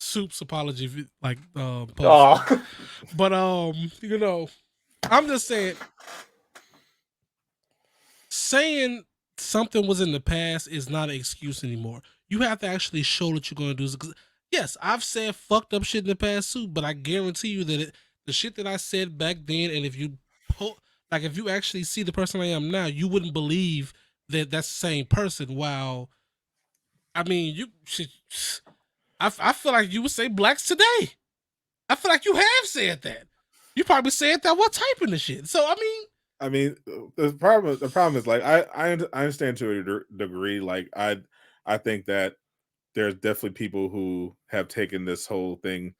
C: Soup's apology post. But I'm just saying something was in the past is not an excuse anymore. You have to actually show that you're going to do this. Yes, I've said fucked up shit in the past too, but I guarantee you that the shit that I said back then, and if you actually see the person I am now, you wouldn't believe that that's the same person. Wow. I mean, I feel like you would say blacks today. I feel like you have said that. You probably said that while typing the shit. So
D: I mean, the problem is like I understand to a degree. Like I think that there's definitely people who have taken this whole thing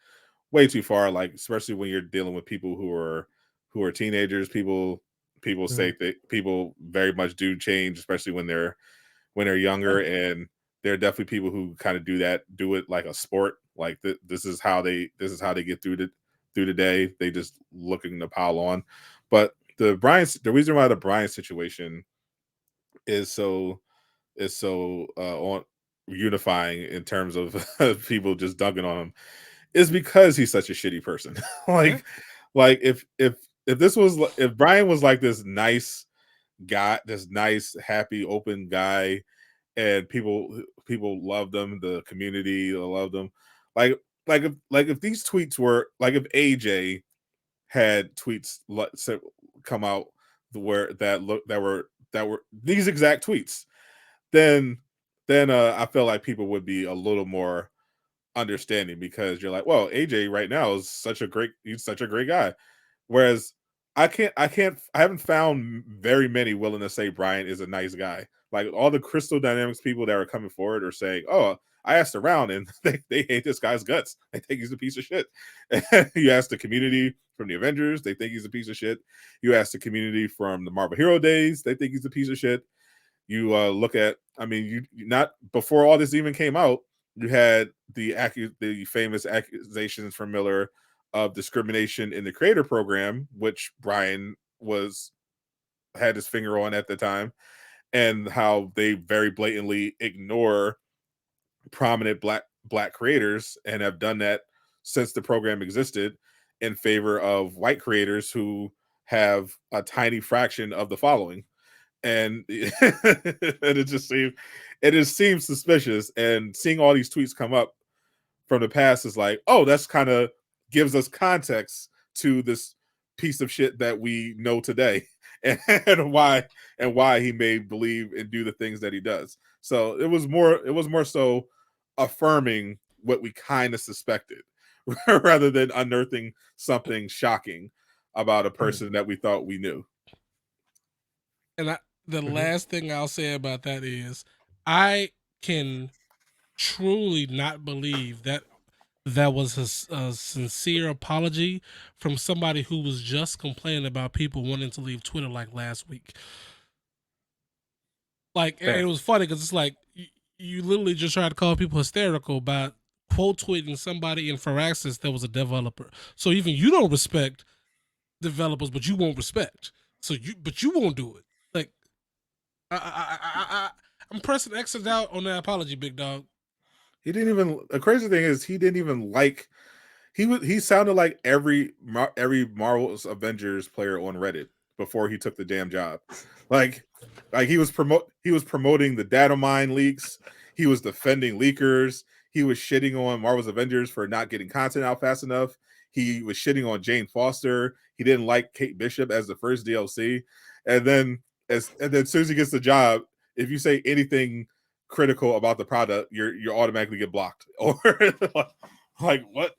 D: way too far. Like especially when you're dealing with people who are teenagers. People say that people very much do change, especially when they're younger, and there are definitely people who kind of do it like a sport. Like this is how they get through the day. They just looking to pile on. But the reason why the Brian situation is so unifying in terms of people just dunking on him is because he's such a shitty person. Like if if Brian was like this nice guy, this nice, happy, open guy, and people loved him, the community loved him. Like if these tweets were like if AJ had tweets come out where that were these exact tweets, then I feel like people would be a little more understanding, because you're like, well, AJ right now is he's such a great guy. Whereas I haven't found very many willing to say Brian is a nice guy. Like all the Crystal Dynamics people that are coming forward are saying, oh, I asked around and they hate this guy's guts. They think he's a piece of shit. You ask the community from the Avengers, they think he's a piece of shit. You ask the community from the Marvel Hero days, they think he's a piece of shit. You look at, I mean, you not before all this even came out, you had the famous accusations from Miller of discrimination in the creator program, which Brian had his finger on at the time, and how they very blatantly ignore prominent black creators and have done that since the program existed in favor of white creators who have a tiny fraction of the following. And it just seems suspicious. And seeing all these tweets come up from the past is like, oh, that's kind of gives us context to this piece of shit that we know today, and why he may believe and do the things that he does. So it was more so affirming what we kind of suspected, rather than unearthing something shocking about a person that we thought we knew.
C: And the last thing I'll say about that is, I can truly not believe that was a sincere apology from somebody who was just complaining about people wanting to leave Twitter like last week. Like, and it was funny because it's like you literally just tried to call people hysterical by quote tweeting somebody in Firaxis that was a developer. So even you don't respect developers, but you won't respect. But you won't do it. Like, I'm pressing exit out on that apology, big dog.
D: He didn't even. The crazy thing is, he didn't even like. He sounded like every Marvel's Avengers player on Reddit before he took the damn job. Like he was promoting the data mine leaks. He was defending leakers. He was shitting on Marvel's Avengers for not getting content out fast enough. He was shitting on Jane Foster. He didn't like Kate Bishop as the first DLC. And then as soon as he gets the job, if you say anything critical about the product, you automatically get blocked. Or like what?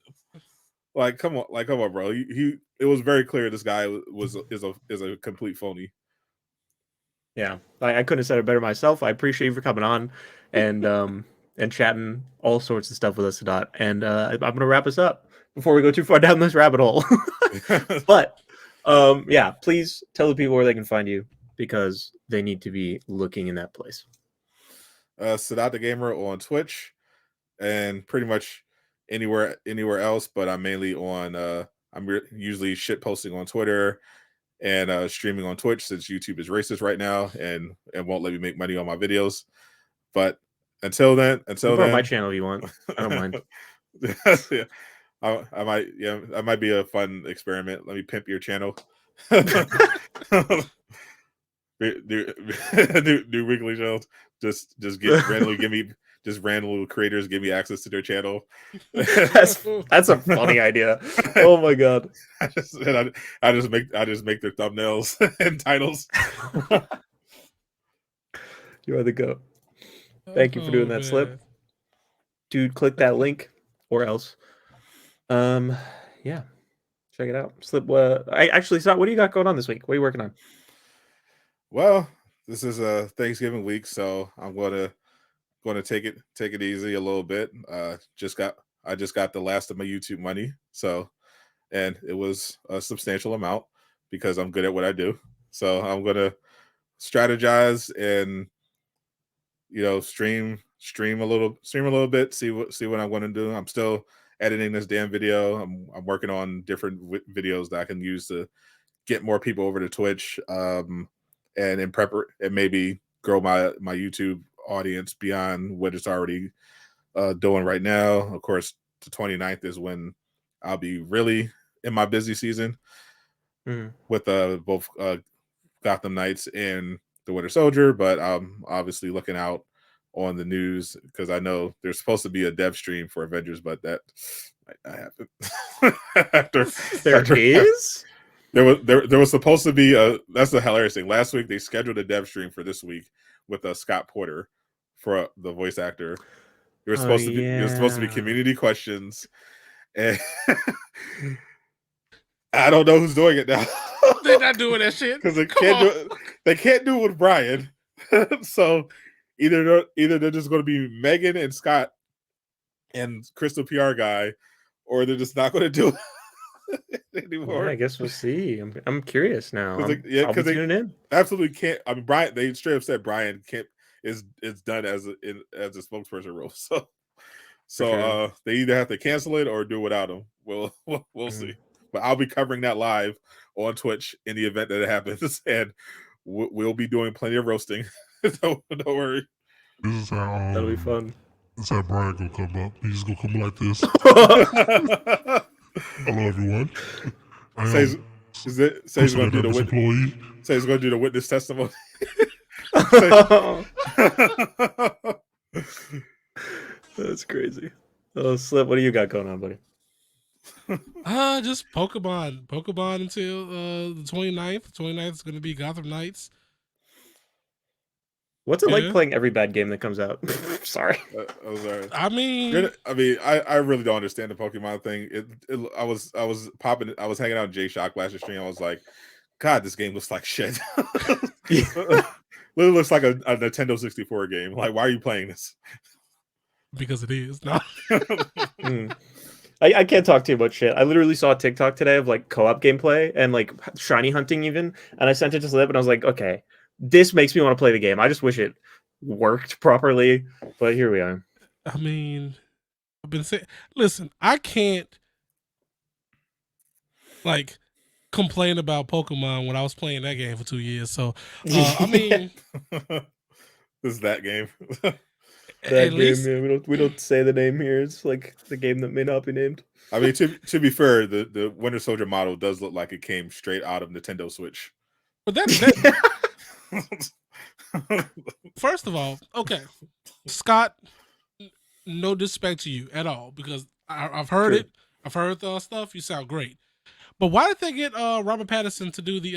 D: Like come on, bro. It was very clear this guy is a complete phony.
B: Yeah, I couldn't have said it better myself. I appreciate you for coming on and chatting all sorts of stuff with us, Dot. And I'm gonna wrap us up before we go too far down this rabbit hole. But yeah, please tell the people where they can find you, because they need to be looking in that place.
D: Sadat the Gamer on Twitch, and pretty much anywhere else, but I'm mainly on I'm usually shit posting on Twitter and streaming on Twitch, since YouTube is racist right now and won't let me make money on my videos. But until then,
B: my channel if you want. I don't mind.
D: Yeah, I might be a fun experiment. Let me pimp your channel. do weekly shows. Just random creators give me access to their channel.
B: That's a funny idea. Oh my god!
D: I just make their thumbnails and titles.
B: You are the goat. Thank you for doing that, Slip. Dude, click that link or else. Yeah, check it out. Slip. Scott, what do you got going on this week? What are you working on?
D: Well, this is a Thanksgiving week, so I'm going to take it easy a little bit. I just got the last of my YouTube money, so, and it was a substantial amount because I'm good at what I do. So I'm going to strategize and stream a little bit, see what I want to do. I'm still editing this damn video. I'm working on different videos that I can use to get more people over to Twitch, and and maybe grow my YouTube audience beyond what it's already doing right now. Of course, the 29th is when I'll be really in my busy season. with both Gotham Knights and the Winter Soldier, but I'm obviously looking out on the news because I know there's supposed to be a dev stream for Avengers, but that might not happen. There was supposed to be that's the hilarious thing. Last week they scheduled a dev stream for this week with Scott Porter for the voice actor. There was supposed to be community questions, and I don't know who's doing it now.
C: They're not doing that shit
D: because they can't do it with Brian. So either they're just going to be Megan and Scott and Crystal PR guy, or they're just not going to do it anymore.
B: Yeah, I guess we'll see. I'm curious now.
D: I'll be tuning in. Absolutely can't. I mean, Brian. They straight up said Brian can't is done as a spokesperson role. So they either have to cancel it or do without him. We'll see. But I'll be covering that live on Twitch in the event that it happens, and we'll be doing plenty of roasting. Don't worry.
E: This is how
B: that'll be fun.
E: This is how Brian gonna come up. He's just gonna come like this. Hello, everyone.
D: He's going to do the witness. Say he's going to do the witness testimony.
B: That's crazy. Oh, Slip, what do you got going on, buddy?
C: Just Pokemon until the 29th. 29th is going to be Gotham Knights.
B: What's it like playing every bad game that comes out? Sorry.
D: Sorry.
C: I mean,
D: I really don't understand the Pokemon thing. I was hanging out in J-Shock last stream. I was like, God, this game looks like shit. Literally looks like a Nintendo 64 game. Like, why are you playing this?
C: Because it is. No.
B: I can't talk too much shit. I literally saw a TikTok today of like co-op gameplay and like shiny hunting even, and I sent it to Slip and I was like, okay, this makes me want to play the game. I just wish it worked properly, but here we are.
C: I mean, I've been saying, listen, I can't like complain about Pokemon when I was playing that game for 2 years. So, I mean,
D: this is that game.
B: That game, yeah, we don't say the name here. It's like the game that may not be named.
D: I mean, to be fair, the Winter Soldier model does look like it came straight out of Nintendo Switch.
C: But first of all, okay, Scott, no disrespect to you at all because I've heard it. I've heard the stuff. You sound great. But why did they get Robert Pattinson to do the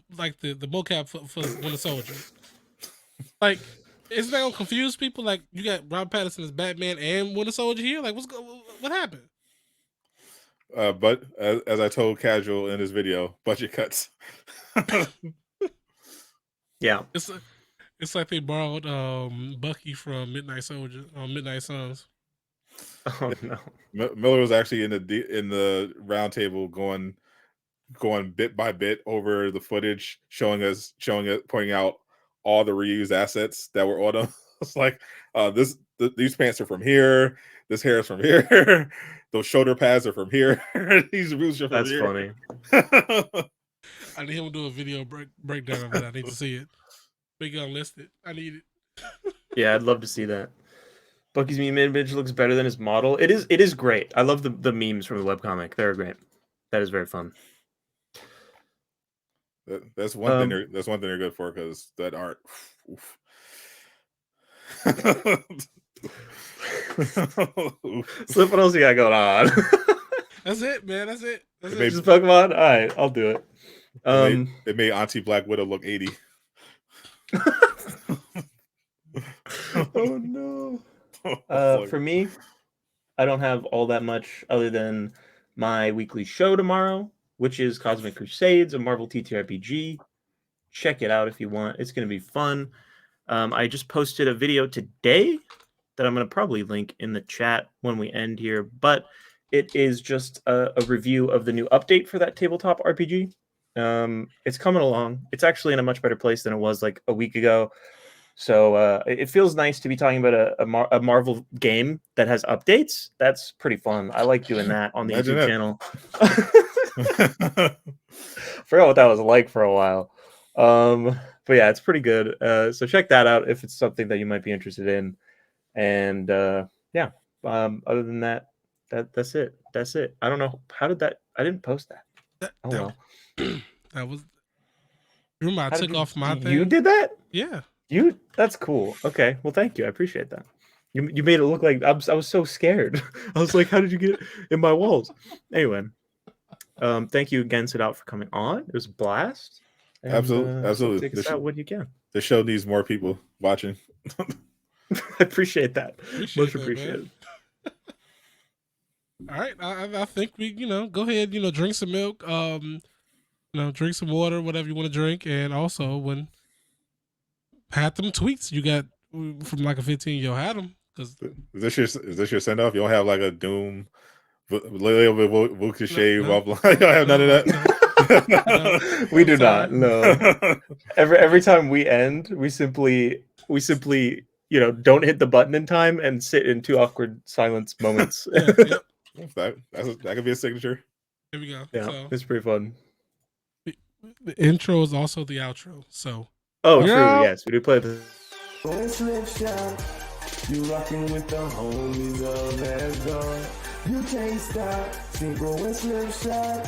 C: the mocap for Winter Soldier? Like, isn't that gonna confuse people? Like, you got Robert Pattinson as Batman and Winter Soldier here. Like, what happened?
D: But as I told Casual in his video, budget cuts.
B: Yeah,
C: it's like they borrowed Bucky from Midnight Soldier on Midnight Suns.
B: Oh no!
D: Miller was actually in the round table going bit by bit over the footage, showing it, pointing out all the reused assets that were on them. It's like these pants are from here, this hair is from here, those shoulder pads are from here. These boots are from here.
B: That's funny.
C: I need him to do a video breakdown of it. I need to see it. Big unlisted. I need it.
B: Yeah, I'd love to see that. Bucky's meme image looks better than his model. It is great. I love the memes from the webcomic. They're great. That is very fun.
D: That's one thing. That's one thing they're good for because that art.
B: Slip, what else you got going on?
C: That's it, man. That's it.
B: Just Pokemon. All right, I'll do it.
D: They made Auntie Black Widow look 80.
B: Oh no. For me, I don't have all that much other than my weekly show tomorrow, which is Cosmic Crusades, a Marvel TTRPG. Check it out if you want. It's going to be fun. I just posted a video today that I'm going to probably link in the chat when we end here, but it is just a review of the new update for that tabletop RPG. It's coming along. It's actually in a much better place than it was like a week ago. So it feels nice to be talking about a Marvel game that has updates. That's pretty fun. I like doing that on the YouTube channel. Forgot what that was like for a while. But yeah, it's pretty good. So check that out if it's something that you might be interested in. And yeah, other than that, that's it. I don't know. I didn't post that. Oh well.
C: That was. Remember, I
B: How did
C: took
B: you,
C: off my thing.
B: you did that?
C: Yeah.
B: That's cool. Okay. Well, thank you. I appreciate that. You made it look like I was so scared. I was like, how did you get in my walls? Anyway, thank you again, Sadat, for coming on. It was a blast. And,
D: Absolutely.
B: Take us out when you can.
D: The show needs more people watching.
B: I appreciate that. Much appreciated.
C: All right, I think we, go ahead, drink some milk, drink some water, whatever you want to drink, and also when had them tweets you got from like a 15, had them. Cause
D: is this your send off? You don't have like a Doom, shave,
C: no,
D: you don't have none of that.
C: No.
B: We do not. No. Every time we end, we simply don't hit the button in time and sit in 2 awkward silence moments.
C: Yep.
D: That could be a signature.
C: Here we go.
B: Yeah,
C: So,
B: it's pretty fun.
C: the intro is also the outro. So
B: true. Yes, we do play the.
A: Slipshock, you rocking with the homies of Asgard. You can't stop, synchro and Slipshock.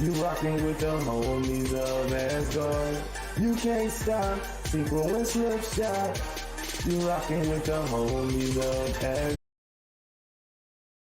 A: You rocking with the homies of Asgard. You can't stop, synchro and Slipshock. You rocking with the homies of Asgard.